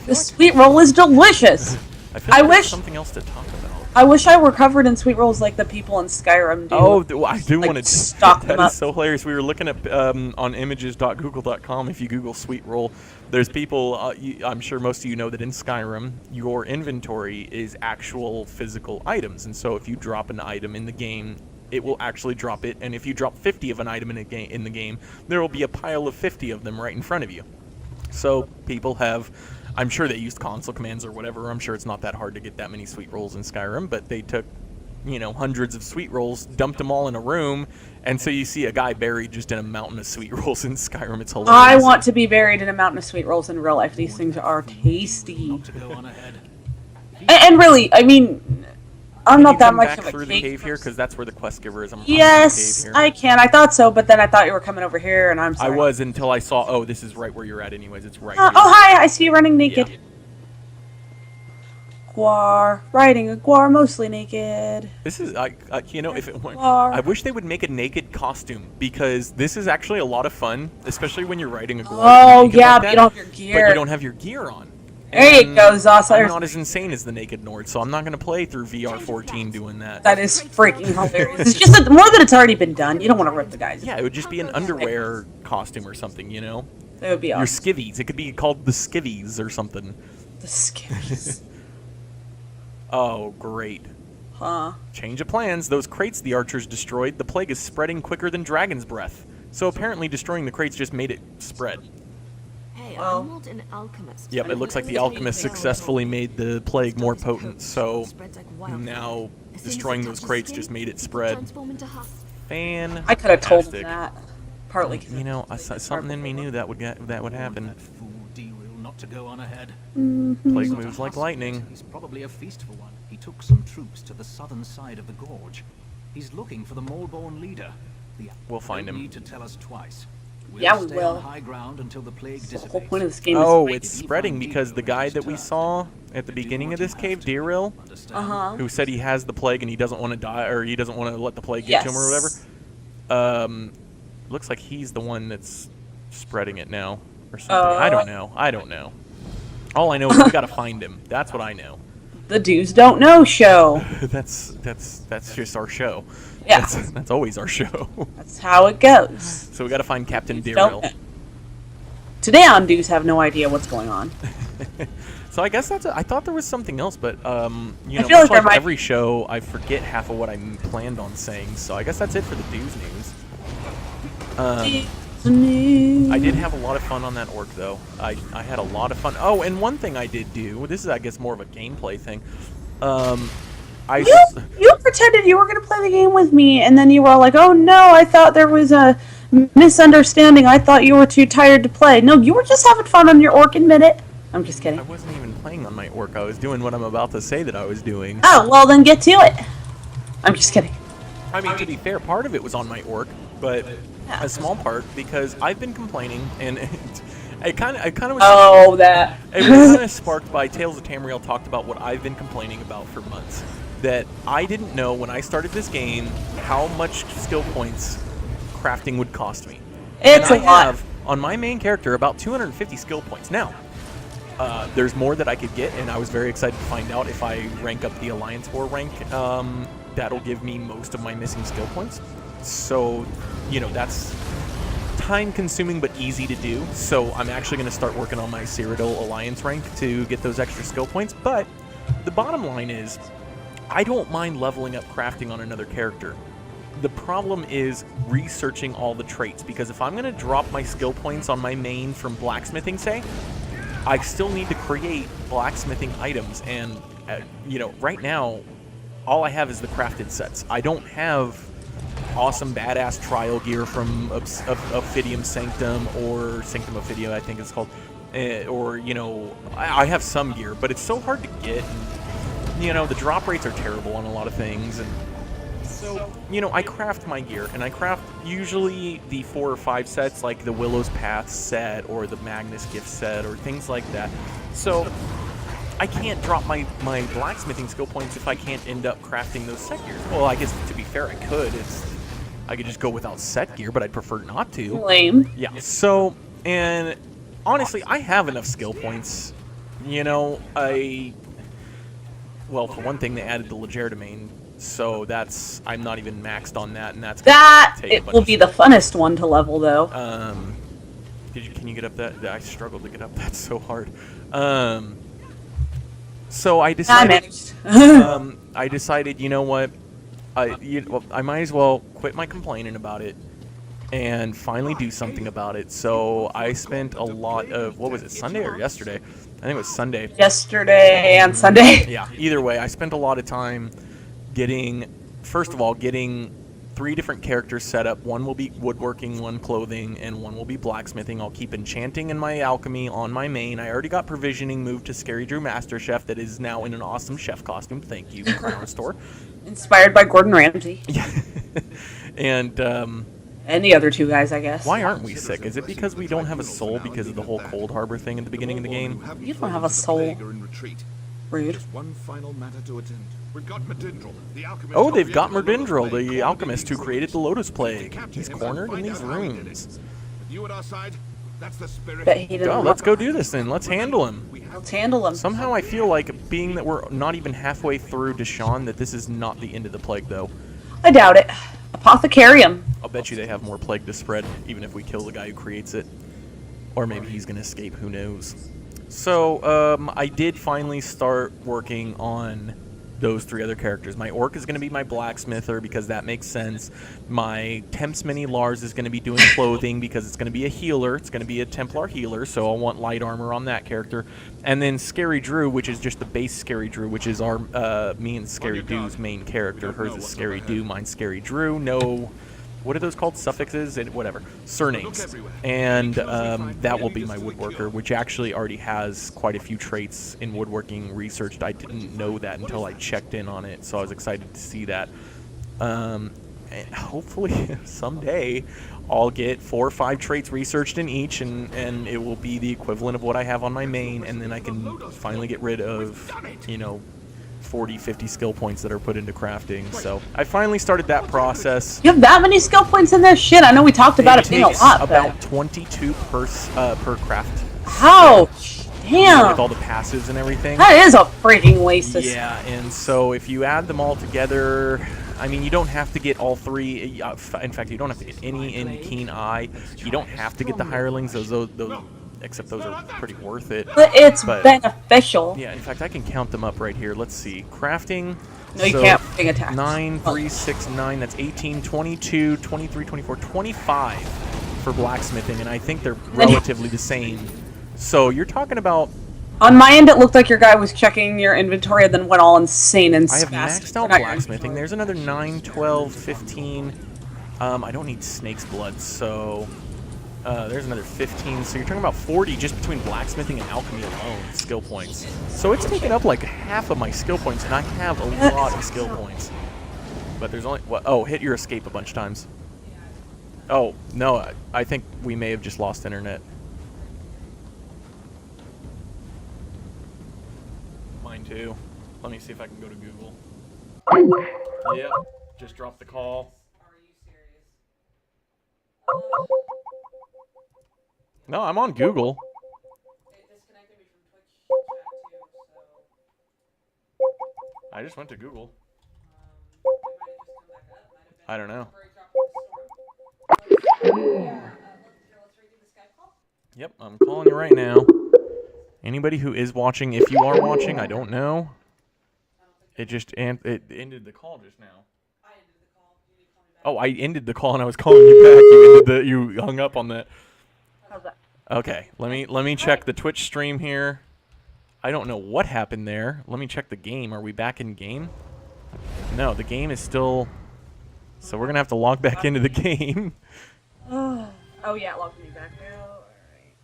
The sweet roll is delicious. I feel like there's something else to talk about. I wish I were covered in sweet rolls like the people in Skyrim do. Oh, I do Like, want to stock them That up. is so hilarious. We were looking at on images.google.com. If you Google sweet roll, there's people. I'm sure most of you know that in Skyrim, your inventory is actual physical items, and so if you drop an item in the game, it will actually drop it. And if you drop 50 of an item in the game, there will be a pile of 50 of them right in front of you. So people have, I'm sure they used console commands or whatever. I'm sure it's not that hard to get that many sweet rolls in Skyrim, but they took, hundreds of sweet rolls, dumped them all in a room, and so you see a guy buried just in a mountain of sweet rolls in Skyrim. It's hilarious. I want to be buried in a mountain of sweet rolls in real life. These things are tasty. And really, I mean, I'm not that much of a through the cake cave here because that's where the quest giver is. I'm Yes, here. I can. I thought so, but then I thought you were coming over here, and I'm I sorry. was until I saw. Oh, this is right where you're at. Anyways, it's right. Oh, here. hi! I see you running naked. Yeah. Guar, riding a guar, mostly naked. This is, if it weren't, Guar. I wish they would make a naked costume because this is actually a lot of fun, especially when you're riding a guar. Oh naked yeah, like but you that, don't have your gear. But you don't have your gear on. There you go, Zoss. I'm not as insane as the Naked Nord, so I'm not going to play through VR14 doing that. That is freaking hilarious. It's just that more that it's already been done. You don't want to rip the guys. Yeah, it would just be an underwear costume or something, It would be Your awesome. skivvies. It could be called the skivvies or something. The skivvies. Oh, great. Huh. Change of plans. Those crates the archers destroyed, the plague is spreading quicker than dragon's breath. So apparently destroying the crates just made it spread. Hey, Well- I'm not an alchemist. Yep, it looks like the alchemist successfully made the plague more potent, so now destroying those crates just made it spread. Fan. I could have told him that. Partly because Something in me knew that would happen. not to go on ahead. Plague He's not moves a like husband, lightning. He's probably a feast for one. He took some troops to the southern side of the gorge. He's looking for the Maulborn leader. We'll find Don't him. need to tell us twice. We'll Yeah, we stay will. on high ground until the plague The whole dissipates. point of this game Oh, is it's spreading because the guy that we saw at the beginning of this cave, Tamriel, Understand? who said he has the plague and he doesn't want to die, or he doesn't want to let the plague get to him or whatever. Looks like he's the one that's spreading it now, or something. I don't know. I don't know. All I know is we gotta find him. That's what I know. The Dudes Don't Know show. that's just our show. Yeah. That's always our show. That's how it goes. So we gotta find Captain Dudes don't Tamriel. know. Today on Dudes have no idea what's going on. So I guess that's. I thought there was something else, but you know, I feel much like there might- every show, I forget half of what I planned on saying. So I guess that's it for the Dudes news. I did have a lot of fun on that orc, though. I had a lot of fun. Oh, and one thing I did do. This is, I guess, more of a gameplay thing. You pretended you were going to play the game with me, and then you were all like, oh no, I thought there was a misunderstanding. I thought you were too tired to play. No, you were just having fun on your orc, admit it. I'm just kidding. I wasn't even playing on my orc. I was doing what I'm about to say that I was doing. Oh, well then get to it. I'm just kidding. I mean, to be fair, part of it was on my orc, but a small part because I've been complaining, and it kind of was. Oh, that. It was kind of sparked by Tales of Tamriel talked about what I've been complaining about for months. That I didn't know when I started this game how much skill points crafting would cost me. It's And a I lot. have on my main character about 250 skill points. Now, there's more that I could get, and I was very excited to find out if I rank up the Alliance War rank. That'll give me most of my missing skill points. So, you know, that's time-consuming but easy to do. So I'm actually going to start working on my Cyrodiil Alliance rank to get those extra skill points. But the bottom line is, I don't mind leveling up crafting on another character. The problem is researching all the traits, because if I'm going to drop my skill points on my main from blacksmithing, say, I still need to create blacksmithing items, and you know, right now, all I have is the crafted sets. I don't have awesome badass trial gear from Ophidium Sanctum, or Sanctum Ophidia, I think it's called, or, you know, I have some gear, but it's so hard to get, and, you know, the drop rates are terrible on a lot of things, and so, you know, I craft my gear, and I craft usually the 4 or 5 sets, like the Willow's Path set, or the Magnus Gift set, or things like that. So, I can't drop my blacksmithing skill points if I can't end up crafting those set gears. Well, I guess, to be fair, I could. I could just go without set gear, but I'd prefer not to. Lame. Yeah, so, and honestly, I have enough skill points. You know, well, for one thing, they added the Leger domain, so I'm not even maxed on that, and that's That take a it bunch will of be the funnest one to level, though. Can you get up that? I struggled to get up that so hard. So I I decided. managed. I decided, you know what? I might as well quit my complaining about it and finally do something about it. So I spent a lot of, what was it, Sunday or yesterday? I think it was Sunday. Yesterday and Sunday. Yeah, either way, I spent a lot of time first of all, getting 3 different characters set up. One will be woodworking, one clothing, and one will be blacksmithing. I'll keep enchanting and my alchemy on my main. I already got provisioning moved to Scarydoo Master Chef that is now in an awesome chef costume. Thank you, Crown Store. Inspired by Gordon Ramsay. Yeah. And And the other 2 guys, I guess. why aren't we sick? Is it because we don't have a soul because of the whole Cold Harbor thing at the beginning of the game? You don't have a soul. Rude. Just one final matter to attend. We've got Medindrel, the alchemist. Oh, they've got Merdindril, the alchemist who created the Lotus Plague. He's cornered in these rooms. You at our side? That's the spirit. Bet he didn't. Oh, let's go do this then. Let's handle him. Let's handle him. Somehow I feel like, being that we're not even halfway through Deshaun, that this is not the end of the plague, though. I doubt it. Apothecarium. I'll bet you they have more plague to spread, even if we kill the guy who creates it. Or maybe he's going to escape, who knows. So, I did finally start working on those 3 other characters. My orc is going to be my blacksmither, because that makes sense. My Temps Mini Lars is going to be doing clothing, because it's going to be a healer. It's going to be a Templar healer, so I want light armor on that character. And then Scarydrew, which is just the base Scarydrew, which is me and Scarydoo's main character. Hers is Scarydoo, mine's Scarydrew. No what are those called? Suffixes and whatever. Surnames. And that will be my woodworker, which actually already has quite a few traits in woodworking researched. I didn't know that until I checked in on it, so I was excited to see that. And hopefully someday I'll get 4 or 5 traits researched in each, and it will be the equivalent of what I have on my main, and then I can finally get rid of, you know, 40, 50 skill points that are put into crafting. So I finally started that process. You have that many skill points in there? Shit, I know we talked about it being a lot, about but 22 per craft. ouch, damn. With all the passives and everything. That is a freaking waste of Yeah, and so if you add them all together, I mean, you don't have to get all 3. In fact, you don't have to get any in Keen Eye. You don't have to get the hirelings. Those except those are pretty worth it. But it's beneficial. Yeah, in fact, I can count them up right here. Let's see. Crafting. No, you can't bring attacks. 9, 3, 6, 9. That's 18, 22, 23, 24, 25 for blacksmithing, and I think they're relatively the same. So you're talking about... On my end, it looked like your guy was checking your inventory and then went all insane and I have spastic. maxed out blacksmithing. There's another 9, 12, 15. I don't need snake's blood, so... there's another 15, so you're talking about 40 just between blacksmithing and alchemy alone, skill points. So it's taken up like half of my skill points, and I have a lot of skill points. But there's only, what, oh, hit your escape a bunch of times. Oh, no, I think we may have just lost internet. Mine too. Let me see if I can go to Google. Yep, just dropped the call. No, I'm on Google. I just went to Google. I don't know. Yep, I'm calling you right now. Anybody who is watching, if you are watching, I don't know. It ended the call just now. Oh, I ended the call and I was calling you back. You hung up on that. How's that? Okay, let me check the Twitch stream here. I don't know what happened there. Let me check the game. Are we back in game? No, the game is still... So we're going to have to log back into the game. Oh yeah, log me back now. Alright.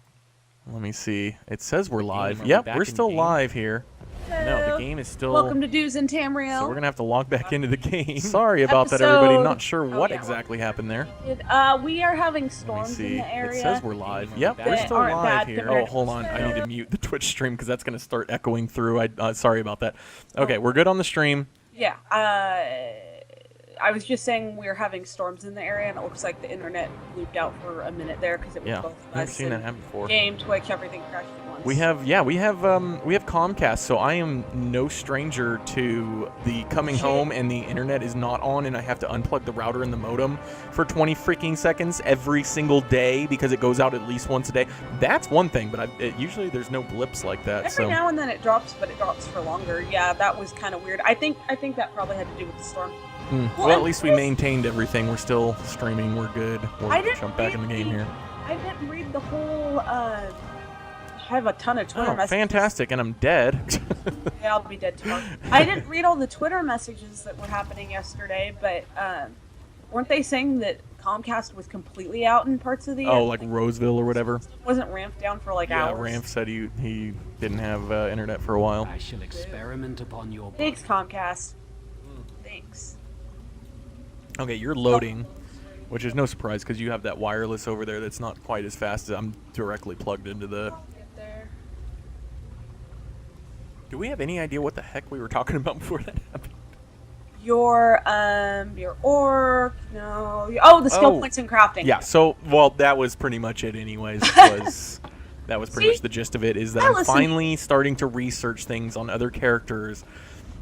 Let me see. It says we're live. Yep, we're still live here. No, the game is still... Welcome to Do's and Tamriel. So we're going to have to log back into the game. Sorry about that, everybody. Not sure what exactly happened there. We are having storms in the area. It says we're live. Yep, we're still live here. Oh, hold on. I need to mute the Twitch stream because that's going to start echoing through. Sorry about that. Okay, we're good on the stream. Yeah. I was just saying we're having storms in the area, and it looks like the internet looped out for a minute there because it was both of us. I've seen that happen before. Game, Twitch, everything crashed at once. We have Comcast, so I am no stranger to the coming home and the internet is not on, and I have to unplug the router and the modem for 20 freaking seconds every single day because it goes out at least once a day. That's one thing, but usually there's no blips like that. Every now and then it drops, but it drops for longer. Yeah, that was kind of weird. I think that probably had to do with the storm. Well, at least we maintained everything. We're still streaming. We're good. We'll jump back in the game here. I didn't read the whole. I have a ton of Twitter messages. Fantastic, and I'm dead. Yeah, I'll be dead tomorrow. I didn't read all the Twitter messages that were happening yesterday, but weren't they saying that Comcast was completely out in parts of the... like Roseville or whatever? Wasn't Ramp down for like hours? Yeah, Ramp said he didn't have internet for a while. I shall experiment upon your body. Thanks, Comcast. Thanks. Okay, you're loading, which is no surprise because you have that wireless over there that's not quite as fast as I'm directly plugged into the... Do we have any idea what the heck we were talking about before that happened? Your orc, no... the skill points in crafting. Yeah, so, well, that was pretty much it anyways. That was pretty much the gist of it, is that I'm finally starting to research things on other characters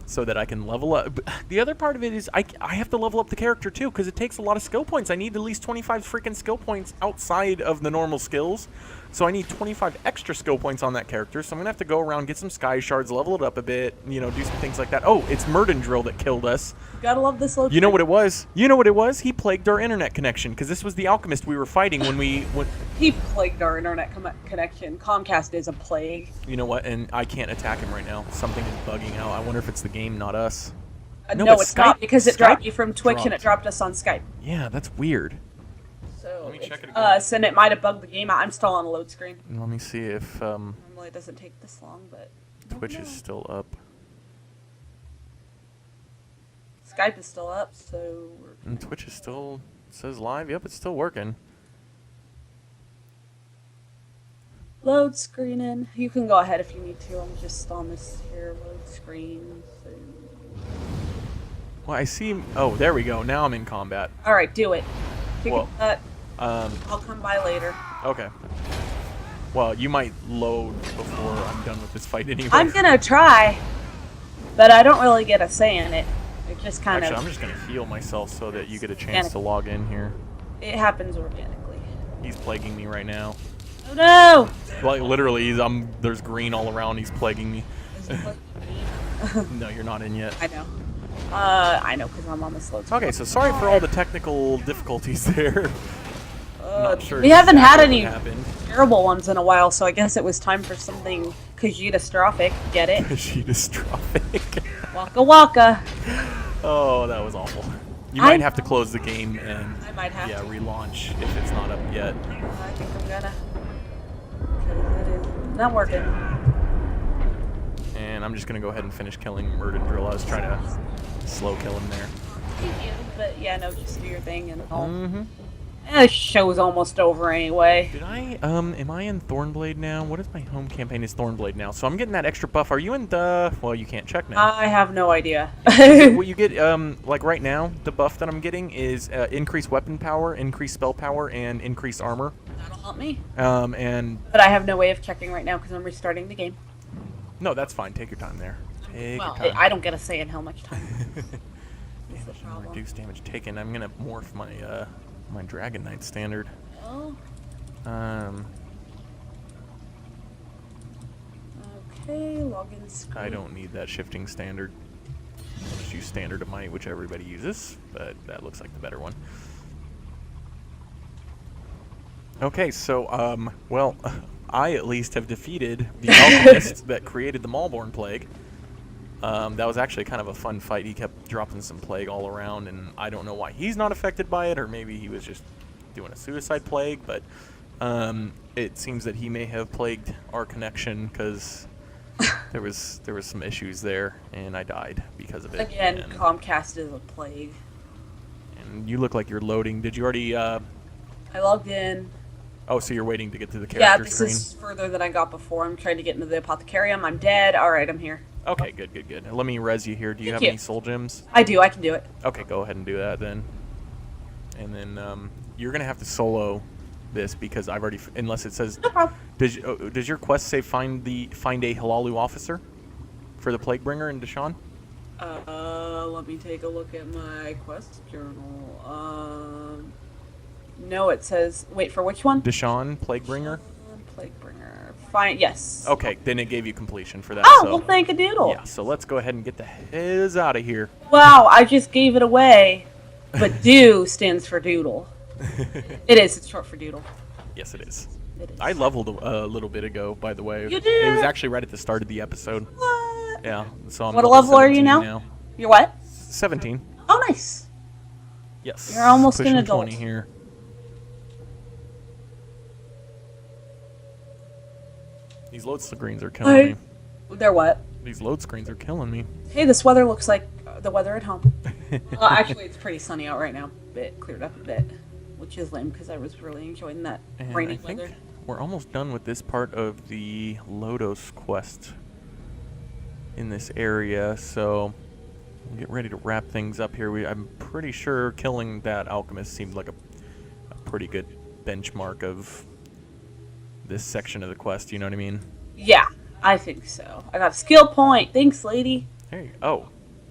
so that I can level up. The other part of it is I have to level up the character too because it takes a lot of skill points. I need at least 25 freaking skill points outside of the normal skills. So I need 25 extra skill points on that character. So I'm going to have to go around, get some sky shards, level it up a bit, do some things like that. Oh, it's Murdendrill that killed us. Gotta love this location. You know what it was? You know what it was? He plagued our internet connection because this was the alchemist we were fighting when we... He plagued our internet connection. Comcast is a plague. You know what? And I can't attack him right now. Something is bugging out. I wonder if it's the game, not us. No, no, but it's not Skype- because it Skype dropped you from Twitch and it dropped. dropped us on Skype. Yeah, that's weird. So Let me check it it's again. us, and it might have bugged the game out. I'm still on a load screen. Let me see if Normally it doesn't take this long, but Twitch is still up. Skype is still up, so And Twitch is still says live. Yep, it's still working. load screening. You can go ahead if you need to. I'm just on this here load screen. So. Well, I see. Oh, there we go. Now I'm in combat. All right, do it. Kick Well, it. Um, I'll come by later. okay. Well, you might load before I'm done with this fight anyway. I'm gonna try, but I don't really get a say in it. It just kind Actually, of. I'm just gonna heal myself so that you get a chance Organic. to log in here. It happens organically. He's plaguing me right now. Oh no! Like literally, there's green all around. He's plaguing me. Is it like- No, you're not in yet. I know because I'm on the slow. Okay, so sorry for all the technical difficulties there. Not sure we haven't had exactly any what happened. terrible ones in a while, so I guess it was time for something catastrophic. Get it? Catastrophic. Waka waka. Oh, that was awful. You I might have to close the game and I might have yeah, to. relaunch if it's not up yet. I think I'm gonna. Because it is not working. And I'm just gonna go ahead and finish killing Murden Drill. I was trying to slow kill him there. But yeah, no, just do your thing and all. Mm-hmm. The show's almost over anyway. Did I, am I in Thornblade now? What is my home campaign is Thornblade now. So I'm getting that extra buff. Are you in the, well, you can't check now. I have no idea. What you get, like right now, the buff that I'm getting is increased weapon power, increased spell power, and increased armor. That'll help me. And, But I have no way of checking right now because I'm restarting the game. no, that's fine. Take your time there. Take Well, your time. I don't get a say in how much time. That's the Damage, problem. reduce damage taken. I'm gonna morph my, my Dragon Knight standard. Oh, Um, okay, login screen. I don't need that shifting standard. I'll just use standard of might, which everybody uses, but that looks like the better one. Okay, so, well, I at least have defeated the alchemist that created the Maulborn plague. That was actually kind of a fun fight. He kept dropping some plague all around, and I don't know why he's not affected by it, or maybe he was just doing a suicide plague, but it seems that he may have plagued our connection, because there was some issues there, and I died because of it. Again, and, Comcast is a plague. and you look like you're loading. Did you already, I logged in. oh, so you're waiting to get to the Yeah, character this screen? is further than I got before. I'm trying to get into the apothecarium. I'm dead. All right, I'm here. Okay, good. Let me res you here. Do you Thank have you. any soul gems? I do. I can do it. Okay, go ahead and do that then. And then you're gonna have to solo this because I've already, unless it says. No problem. Does your quest say find a Halalu officer for the Plaguebringer in Deshaun? Let me take a look at my quest journal. No, it says. Wait for which one? Deshaun Plaguebringer. Plaguebringer. Fine. Yes. Okay, then it gave you completion for that. Oh, so. well, thank a doodle. Yeah, so let's go ahead and get the hell out of here. Wow, I just gave it away. But do stands for doodle. It is. It's short for doodle. Yes, it is. It is. I leveled a little bit ago, by the way. You It did? was actually right at the start of the episode. What? Yeah, so I'm What level are you 17 now? You're what? 17. Oh, nice. Yes. You're almost an Pushing adult. 20 here. These load screens are killing Hey. me. They're what? These load screens are killing me. Hey, this weather looks like the weather at home. Actually, it's pretty sunny out right now. It cleared up a bit, which is lame because I was really enjoying that And rainy I think weather. we're almost done with this part of the Llodos quest in this area, so we'll get ready to wrap things up here. I'm pretty sure killing that alchemist seemed like a pretty good benchmark of this section of the quest, you know what I mean? Yeah, I think so. I got a skill point. Thanks, lady. There you go. Oh,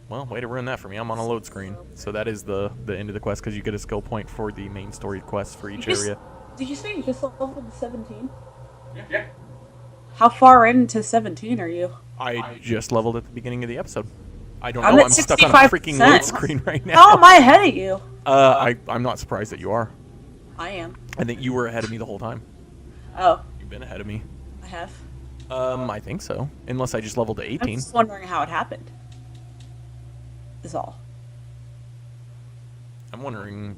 well, way to ruin that for me. I'm on a load screen. So that is the end of the quest because you get a skill point for the main story quest for each area. Did you say you just leveled to 17? Yeah. How far into 17 are you? I just leveled at the beginning of the episode. I don't I'm know. at I'm stuck on a freaking 65%. load screen right now. How am I ahead of you? I'm not surprised that you are. I am. I think you were ahead of me the whole time. Oh, You've been ahead of me. I have. I think so. Unless I just leveled to I'm 18. just wondering how it happened. is all. I'm wondering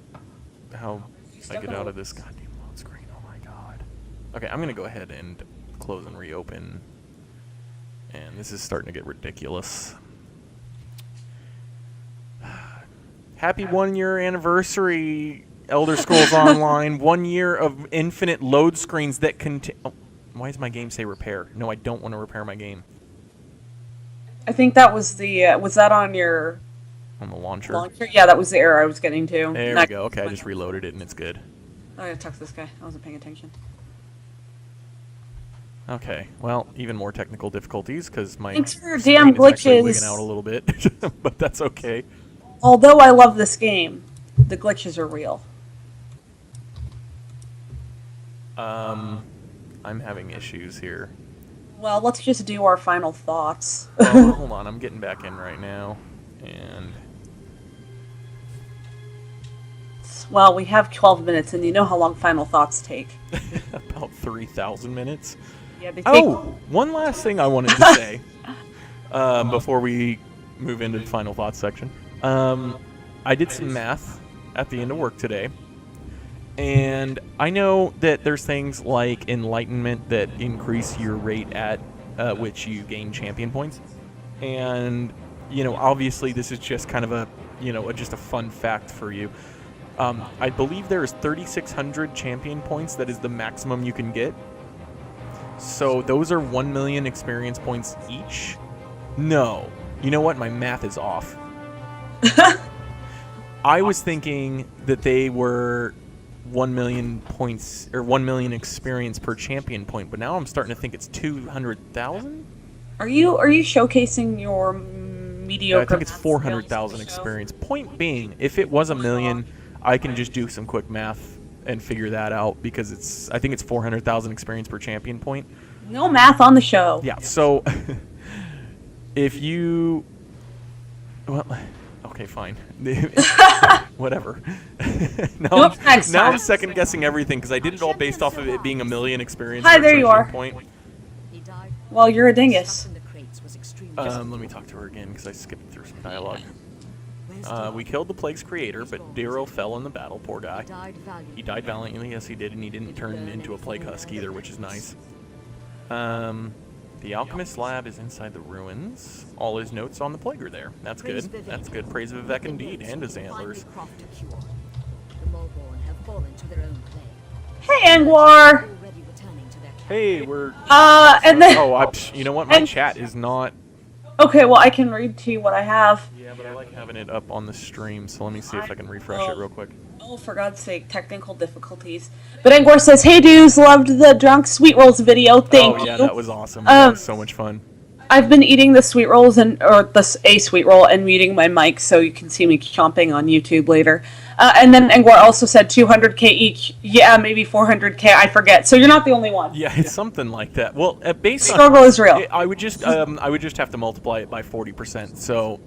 how I get out of this goddamn load screen. Oh my god. Okay, I'm gonna go ahead and close and reopen. And this is starting to get ridiculous. Happy 1 year anniversary, Elder Scrolls Online. 1 year of infinite load screens that continue. Oh, why does my game say repair? No, I don't want to repair my game. I think that was the, was that on your On the launcher. launcher? Yeah, that was the error I was getting to. There we go. Okay, I just reloaded it and it's good. I gotta text this guy. I wasn't paying attention. Okay, well, even more technical difficulties because my Thanks for screen damn is actually glitches. wigging out a little bit, but that's okay. Although I love this game, the glitches are real. I'm having issues here. Well, let's just do our final thoughts. Well, hold on, I'm getting back in right now, and Well, we have 12 minutes, and you know how long final thoughts take. about 3,000 minutes. Yeah, they take. Oh, one last thing I wanted to say before we move into the final thoughts section. I did some math at the end of work today, and I know that there's things like enlightenment that increase your rate at which you gain champion points, and you know, obviously this is just kind of a, you know, just a fun fact for you. I believe there is 3,600 champion points. That is the maximum you can get. So those are 1 million experience points each. No, you know what? My math is off. I was thinking that they were 1 million points or 1 million experience per champion point, but now I'm starting to think it's 200,000. Are you showcasing your mediocre? I think it's 400,000 experience. Point being, if it was 1 million, I can just do some quick math and figure that out because it's, I think it's 400,000 experience per champion point. No math on the show. Yeah, so if you, well, okay, fine. Whatever. now I'm second guessing everything because I did it all based off of it being 1 million experience. Hi, per there you champion are. Point. Well, you're a dingus. Let me talk to her again because I skipped through some dialogue. We killed the plague's creator, but Darrow fell in the battle. Poor guy. He died valiantly, yes he did, and he didn't turn into a plague husk either, which is nice. The alchemist's lab is inside the ruins. All his notes on the plague are there. That's good. That's good. Praise Vivek indeed, and his antlers. Hey, Angwar. Hey, we're... And then. Oh, you know what? My chat is not... Okay, well, I can read to you what I have. Yeah, but I like having it up on the stream, so let me see if I can refresh it real quick. Oh, for God's sake, technical difficulties. But Angor says, "Hey, dudes, loved the drunk sweet rolls video. Thank you." Oh, yeah, that was awesome. That was so much fun. I've been eating the sweet rolls or a sweet roll and muting my mic so you can see me chomping on YouTube later. And then Angor also said 200k each. Yeah, maybe 400k. I forget. So you're not the only one. Yeah, it's something like that. Well, based on struggle is real. I would just have to multiply it by 40%. So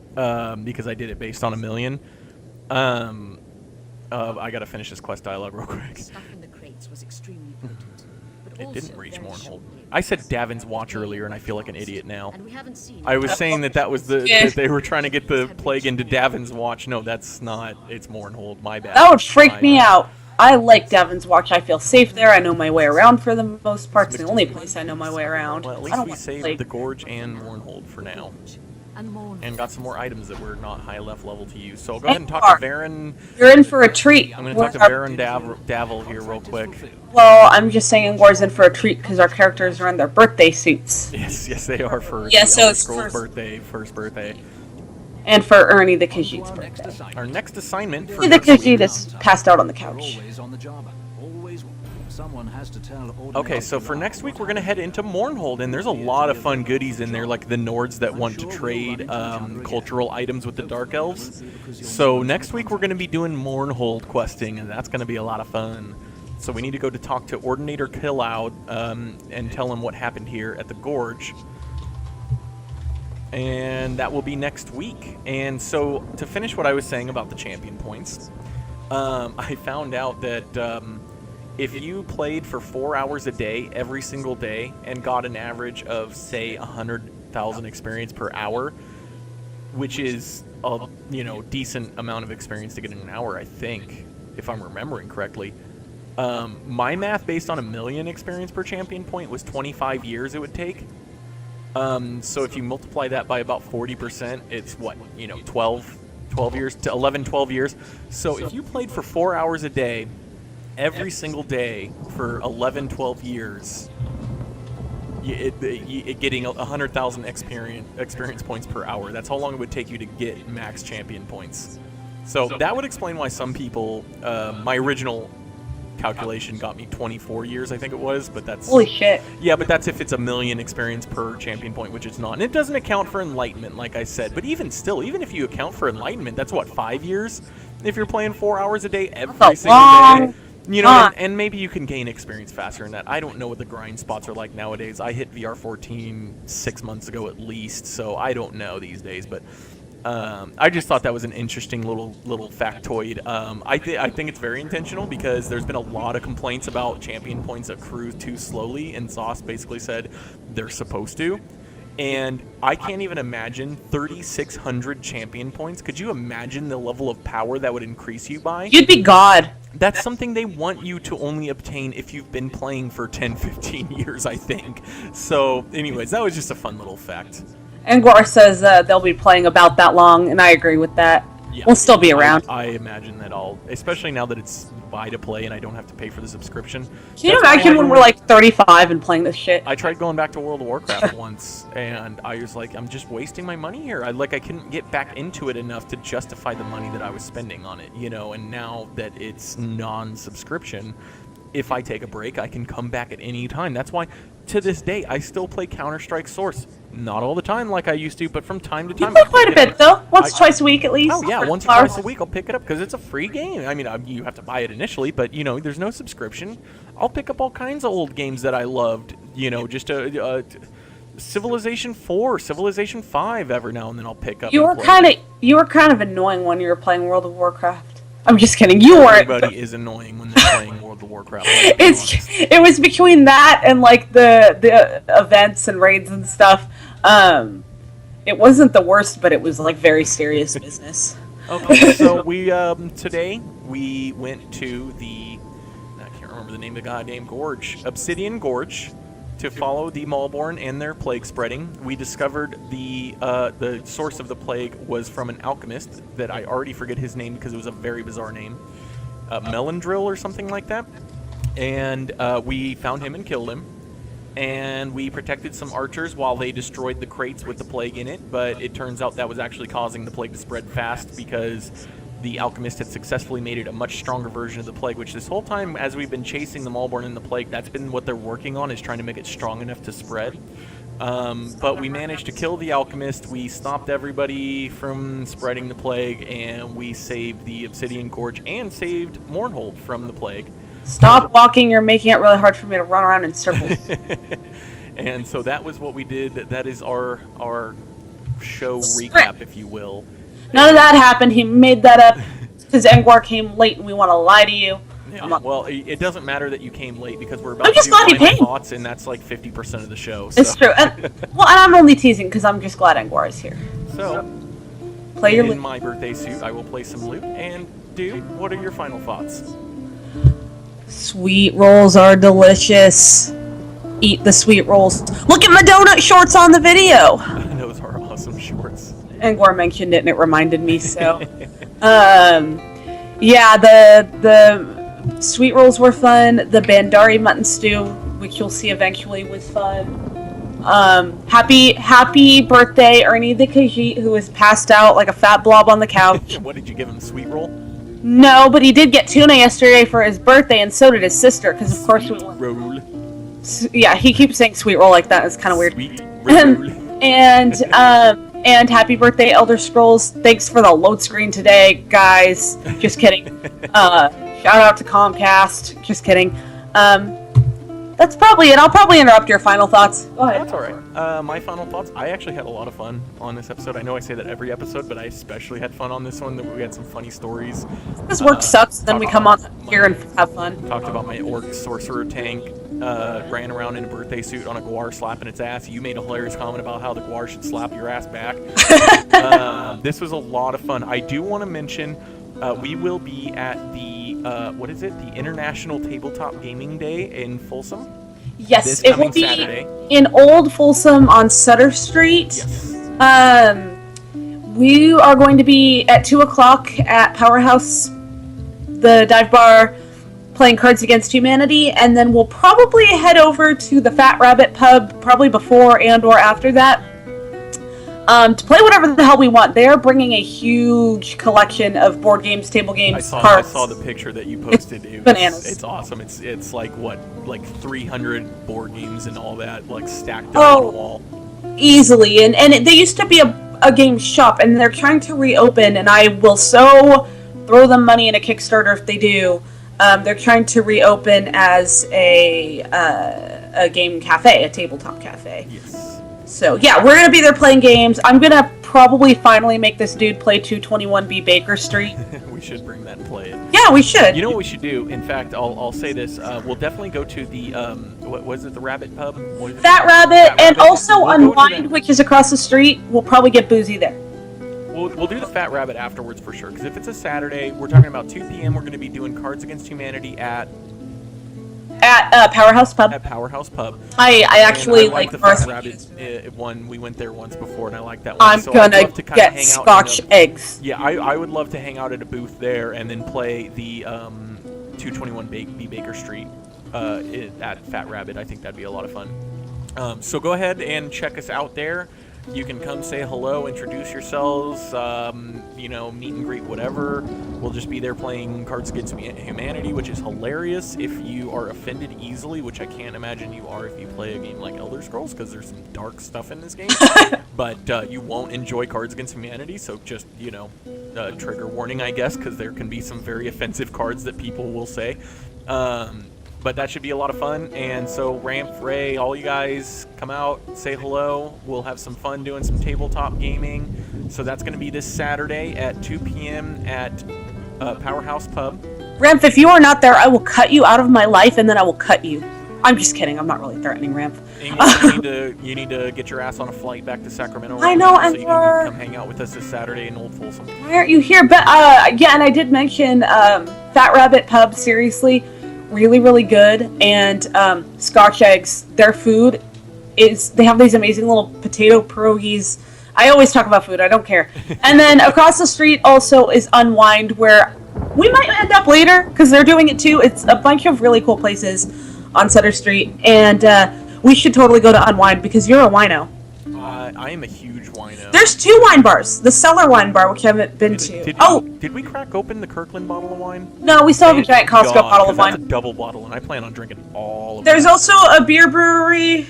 because I did it based on 1 million. I gotta finish this quest dialogue real quick. It didn't reach Mournhold. I said Davin's Watch earlier, and I feel like an idiot now. I was saying that was that they were trying to get the plague into Davin's Watch. No, that's not. It's Mournhold. My bad. That would freak me out. I like Davin's Watch. I feel safe there. I know my way around for the most part. It's the only place I know my way around. Well, at least we saved the Gorge and Mournhold for now. And got some more items that were not high enough level to use. So I'll go ahead and talk to Baron. You're in for a treat. I'm going to talk to Baron Davil here real quick. Well, I'm just saying Angor's in for a treat because our characters are in their birthday suits. Yes, they are for the Elder Scrolls first birthday. And for Ernie the Khajiit's birthday. Our next assignment for the Khajiit is passed out on the couch. Okay, so for next week, we're going to head into Mournhold, and there's a lot of fun goodies in there, like the Nords that want to trade cultural items with the Dark Elves. So next week, we're going to be doing Mournhold questing, and that's going to be a lot of fun. So we need to go to talk to Ordinator Killoud and tell him what happened here at the Gorge. And that will be next week. And so to finish what I was saying about the champion points, I found out that... if you played for 4 hours a day, every single day, and got an average of, say, 100,000 experience per hour, which is a decent amount of experience to get in an hour, I think, if I'm remembering correctly. My math based on 1 million experience per champion point was 25 years it would take. So if you multiply that by about 40%, it's what, 12 years to 11, 12 years. So if you played for 4 hours a day, every single day for 11, 12 years, getting 100,000 experience points per hour. That's how long it would take you to get max champion points. So that would explain why some people, my original calculation got me 24 years, I think it was, but that's... Holy shit. Yeah, but that's if it's 1 million experience per champion point, which it's not. And it doesn't account for enlightenment, like I said. But even still, even if you account for enlightenment, that's what, 5 years? If you're playing 4 hours a day every single day? And maybe you can gain experience faster in that. I don't know what the grind spots are like nowadays. I hit VR 14 6 months ago at least, so I don't know these days. But I just thought that was an interesting little factoid. I think it's very intentional because there's been a lot of complaints about champion points accrue too slowly, and Zoss basically said they're supposed to. And I can't even imagine 3,600 champion points. Could you imagine the level of power that would increase you by? You'd be God. That's something they want you to only obtain if you've been playing for 10, 15 years, I think. So, anyways, that was just a fun little fact. Angor says they'll be playing about that long, and I agree with that. Yeah, we'll still be around. I imagine that especially now that it's buy to play and I don't have to pay for the subscription. Can you imagine when we're like 35 and playing this shit? I tried going back to World of Warcraft once, and I was like, I'm just wasting my money here. I couldn't get back into it enough to justify the money that I was spending on it, and now that it's non-subscription, if I take a break, I can come back at any time. That's why, to this day, I still play Counter-Strike Source. Not all the time like I used to, but from time to time. You play quite a bit, though. Once, twice a week at least. Oh, yeah, once or twice a week I'll pick it up because it's a free game. I mean, you have to buy it initially, but, there's no subscription. I'll pick up all kinds of old games that I loved, just Civilization 4, Civilization 5 every now and then I'll pick up. You were kind of annoying when you were playing World of Warcraft. I'm just kidding. You weren't. Everybody is annoying when they're playing World of Warcraft. It was between that and like the events and raids and stuff. It wasn't the worst, but it was like very serious business. Okay, so we today we went to I can't remember the name of the goddamn gorge, Obsidian Gorge, to follow the Maulborn and their plague spreading. We discovered the source of the plague was from an alchemist that I already forget his name because it was a very bizarre name, Melandrill or something like that. And we found him and killed him. And we protected some archers while they destroyed the crates with the plague in it. But it turns out that was actually causing the plague to spread fast because the alchemist had successfully made it a much stronger version of the plague, which this whole time, as we've been chasing the Maulborn and the plague, that's been what they're working on, is trying to make it strong enough to spread. But we managed to kill the alchemist, we stopped everybody from spreading the plague, and we saved the Obsidian Gorge and saved Mournhold from the plague. Stop walking, you're making it really hard for me to run around in circles. And so that was what we did. That is our show recap, if you will. None of that happened. He made that up because Angor came late and we want to lie to you. Yeah, well, it doesn't matter that you came late because we're about I'm to just do glad he final paid. thoughts, and that's like 50% of the show. So. It's true. And I'm only teasing because I'm just glad Angor is here. So, play your in my birthday suit, I will play some loot. And, dude, what are your final thoughts? Sweet rolls are delicious. Eat the sweet rolls. Look at my donut shorts on the video. Those are awesome shorts. Angor mentioned it and it reminded me, so. Yeah, the sweet rolls were fun. The Bandari mutton stew, which you'll see eventually, was fun. Happy birthday, Ernie the Khajiit, who was passed out like a fat blob on the couch. What did you give him, sweet roll? No, but he did get tuna yesterday for his birthday, and so did his sister, because of course we went. Roll. Yeah, he keeps saying sweet roll like that. It's kind of weird. Sweet roll. And happy birthday, Elder Scrolls. Thanks for the load screen today, guys. Just kidding. Shout out to Comcast. Just kidding. that's probably it. I'll probably interrupt your final thoughts. Go ahead. That's all right. My final thoughts. I actually had a lot of fun on this episode. I know I say that every episode, but I especially had fun on this one. We had some funny stories. This work sucks. Then we come on here and have fun. Talked about my orc sorcerer tank. Ran around in a birthday suit on a guar slapping its ass. You made a hilarious comment about how the guar should slap your ass back. This was a lot of fun. I do want to mention we will be at the the International Tabletop Gaming Day in Folsom. Yes, this it will coming be Saturday. in Old Folsom on Sutter Street. Yes. We are going to be at 2:00 at Powerhouse, the dive bar, playing Cards Against Humanity, and then we'll probably head over to the Fat Rabbit pub, probably before and or after that, to play whatever the hell we want. They're bringing a huge collection of board games, table games, I cards. saw the picture that you posted. It was, bananas. It's awesome. It's like 300 board games and all that, like stacked up on a wall. Easily, and they used to be a game shop, and they're trying to reopen, and I will so throw them money in a Kickstarter if they do. They're trying to reopen as a game cafe, a tabletop cafe. Yes. So yeah, we're gonna be there playing games. I'm gonna probably finally make this dude play 221B Baker Street. We should bring that and play it. Yeah, we should. You know what we should do? In fact, I'll say this. We'll definitely go to the what was it? The Rabbit Pub. What is it? Fat Rabbit, and also We'll go to Unwind, that. which is across the street. We'll probably get boozy there. We'll do the Fat Rabbit afterwards for sure. Because if it's a Saturday, we're talking about 2 p.m. We're going to be doing Cards Against Humanity at Powerhouse Pub. Powerhouse Pub. I actually And I like the Fat Fat Rabbit one. We went there once before, and I like that one. I'm so I'd gonna love to kinda get hang out Scotch in a- eggs. Yeah, I would love to hang out at a booth there and then play the 221 B Baker Street at Fat Rabbit. I think that'd be a lot of fun. So go ahead and check us out there. You can come say hello, introduce yourselves, meet and greet, whatever. We'll just be there playing Cards Against Humanity, which is hilarious if you are offended easily, which I can't imagine you are if you play a game like Elder Scrolls, because there's some dark stuff in this game. But you won't enjoy Cards Against Humanity, so just, trigger warning, I guess, because there can be some very offensive cards that people will say. But that should be a lot of fun, and so Ramp, Ray, all you guys come out, say hello. We'll have some fun doing some tabletop gaming. So that's going to be this Saturday at 2 p.m. at Powerhouse Pub. Ramph, if you are not there, I will cut you out of my life, and then I will cut you. I'm just kidding. I'm not really threatening Ramph. You need to get your ass on a flight back to Sacramento. I know, so and you can come hang out with us this Saturday in Old Folsom. Why aren't you here? But yeah, and I did mention Fat Rabbit Pub. Seriously, really, really good. And Scotch eggs. Their food is. They have these amazing little potato pierogies. I always talk about food. I don't care. And then across the street also is Unwind, where we might end up later because they're doing it too. It's a bunch of really cool places on Sutter Street, and we should totally go to Unwind because you're a wino. I am a huge wino. There's 2 wine bars. The Cellar Wine Bar, which I haven't been to. Did we crack open the Kirkland bottle of wine? No, we still have a giant Thank Costco God, bottle of 'cause that's wine. a double bottle, and I plan on drinking all of There's that. also a beer brewery,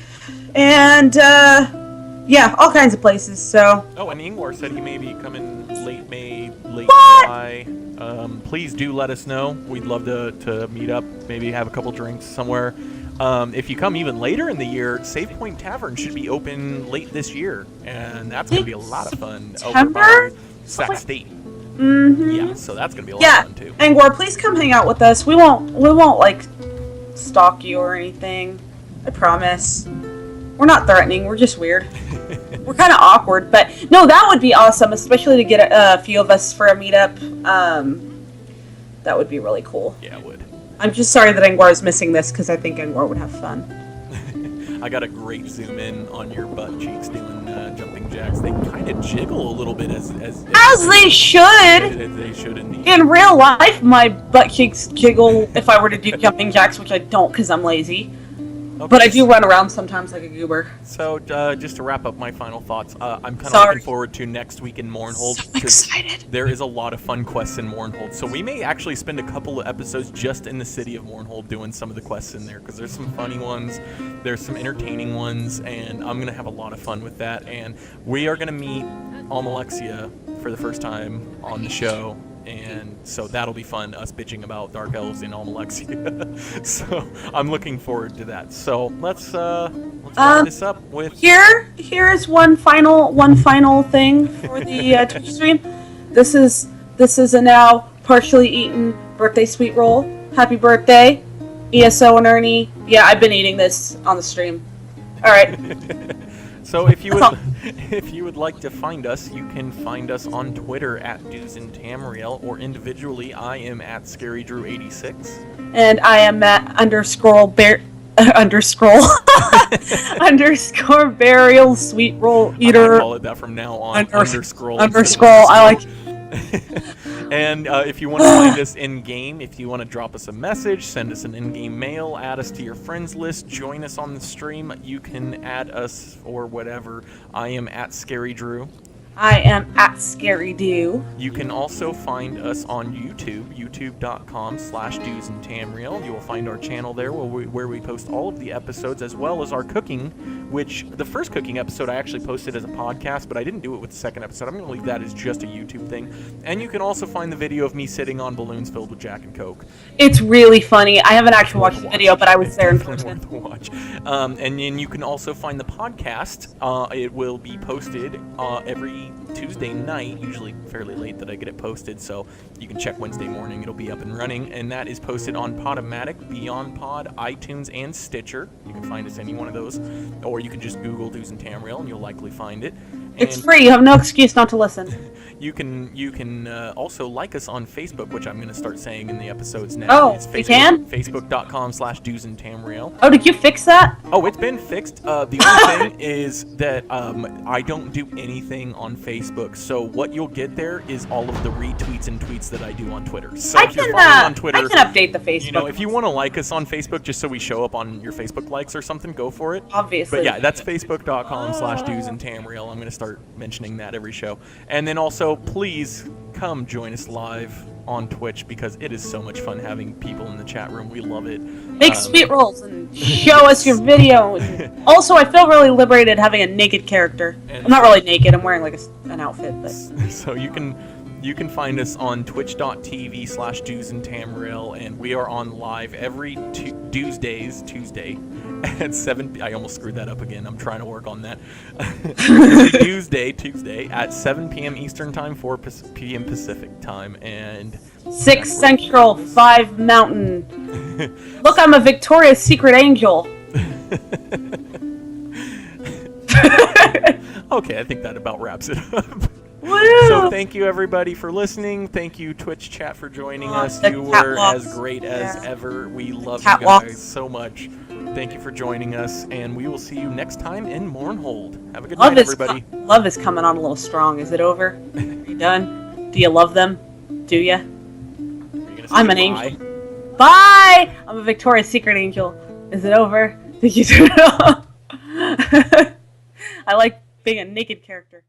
and yeah, all kinds of places. So Oh, and Ingvar said he may be coming late May, late What? July. Please do let us know. We'd love to meet up, maybe have a couple drinks somewhere. If you come even later in the year, Save Point Tavern should be open late this year, and that's going to be a lot of fun over September? by Sac State. mm-hmm. Yeah, so that's going to be a lot Yeah, of fun too. Angor, please come hang out with us. We won't like stalk you or anything. I promise. We're not threatening. We're just weird. We're kind of awkward, but no, that would be awesome, especially to get a few of us for a meetup. That would be really cool. Yeah, it would. I'm just sorry that Angor is missing this because I think Angor would have fun. I got a great zoom in on your butt cheeks doing jumping jacks. They kind of jiggle a little bit as they should. They should indeed. In real life, my butt cheeks jiggle if I were to do jumping jacks, which I don't because I'm lazy. Okay, But I do run around sometimes like a goober. So, just to wrap up my final thoughts, I'm kind of Sorry. looking forward to next week in Mournhold. So 'cause excited. There is a lot of fun quests in Mournhold. So we may actually spend a couple of episodes just in the city of Mournhold doing some of the quests in there, because there's some funny ones, there's some entertaining ones, and I'm going to have a lot of fun with that. And we are going to meet Almalexia for the first time on the show and so that'll be fun, us bitching about Dark Elves in Almalexia. So I'm looking forward to that. So let's wrap this up with... Here's one final thing for the Twitch stream. This is a now partially eaten birthday sweet roll. Happy birthday, ESO and Ernie. Yeah, I've been eating this on the stream. All right. So if you would like to find us, you can find us on Twitter at Doos and Tamriel, or individually, I am at Scarydrew86. And I am at underscore burial sweet roll eater. I'm gonna call it that from now on. Underscroll. I like. And if you want to find us in-game, if you want to drop us a message, send us an in-game mail, add us to your friends list, join us on the stream, you can add us or whatever. I am at Scarydrew. I am at Scarydoo. You can also find us on YouTube, youtube.com/Doos and Tamriel. You will find our channel there where we post all of the episodes, as well as our cooking, which the first cooking episode I actually posted as a podcast, but I didn't do it with the second episode. I'm going to leave that as just a YouTube thing. And you can also find the video of me sitting on balloons filled with Jack and Coke. It's really funny. I haven't actually watched the video, but I was there in person. Worth a watch. And then you can also find the podcast. It will be posted every Tuesday night, usually fairly late that I get it posted, so you can check Wednesday morning, it'll be up and running, and that is posted on Podomatic, Beyond Pod, iTunes, and Stitcher. You can find us any one of those, or you can just Google Doos and Tamriel and you'll likely find it. It's free, you have no excuse not to listen. You can also like us on Facebook, which I'm going to start saying in the episodes now. Oh, it's you can? Facebook.com/Doos and Tamriel. Oh, did you fix that? Oh, it's been fixed. The only thing is that I don't do anything on Facebook, so what you'll get there is all of the retweets and tweets that I do on Twitter. So if you're following on Twitter, I can update the Facebook. You know, if you want to like us on Facebook just so we show up on your Facebook likes or something, go for it. Obviously. But yeah, that's Facebook.com/Doos and Tamriel. I'm going to start mentioning that every show. And then also, please come join us live on Twitch, because it is so much fun having people in the chat room. We love it. Make sweet rolls and show us your video. Also, I feel really liberated having a naked character. I'm not really naked. I'm wearing like an outfit, but so you can find us on twitch.tv/Doos and Tamriel, and we are on live every Tuesday at 7. I almost screwed that up again. I'm trying to work on that. Every Tuesday at 7 p.m. Eastern Time, 4 p.m. Pacific Time, and 6 Central, 5 Mountain. Look, I'm a Victoria's Secret angel. Okay, I think that about wraps it up. Woo! So thank you everybody for listening. Thank you Twitch chat for joining us. You were as great as ever. We love you guys so much. Thank you for joining us, and we will see you next time in Mournhold. Have a good night, everybody. Love is coming on a little strong. Is it over? Are you done? Do you love them? Do ya? I'm an angel. Bye! I'm a Victoria's Secret angel. Is it over? Thank you. I like being a naked character.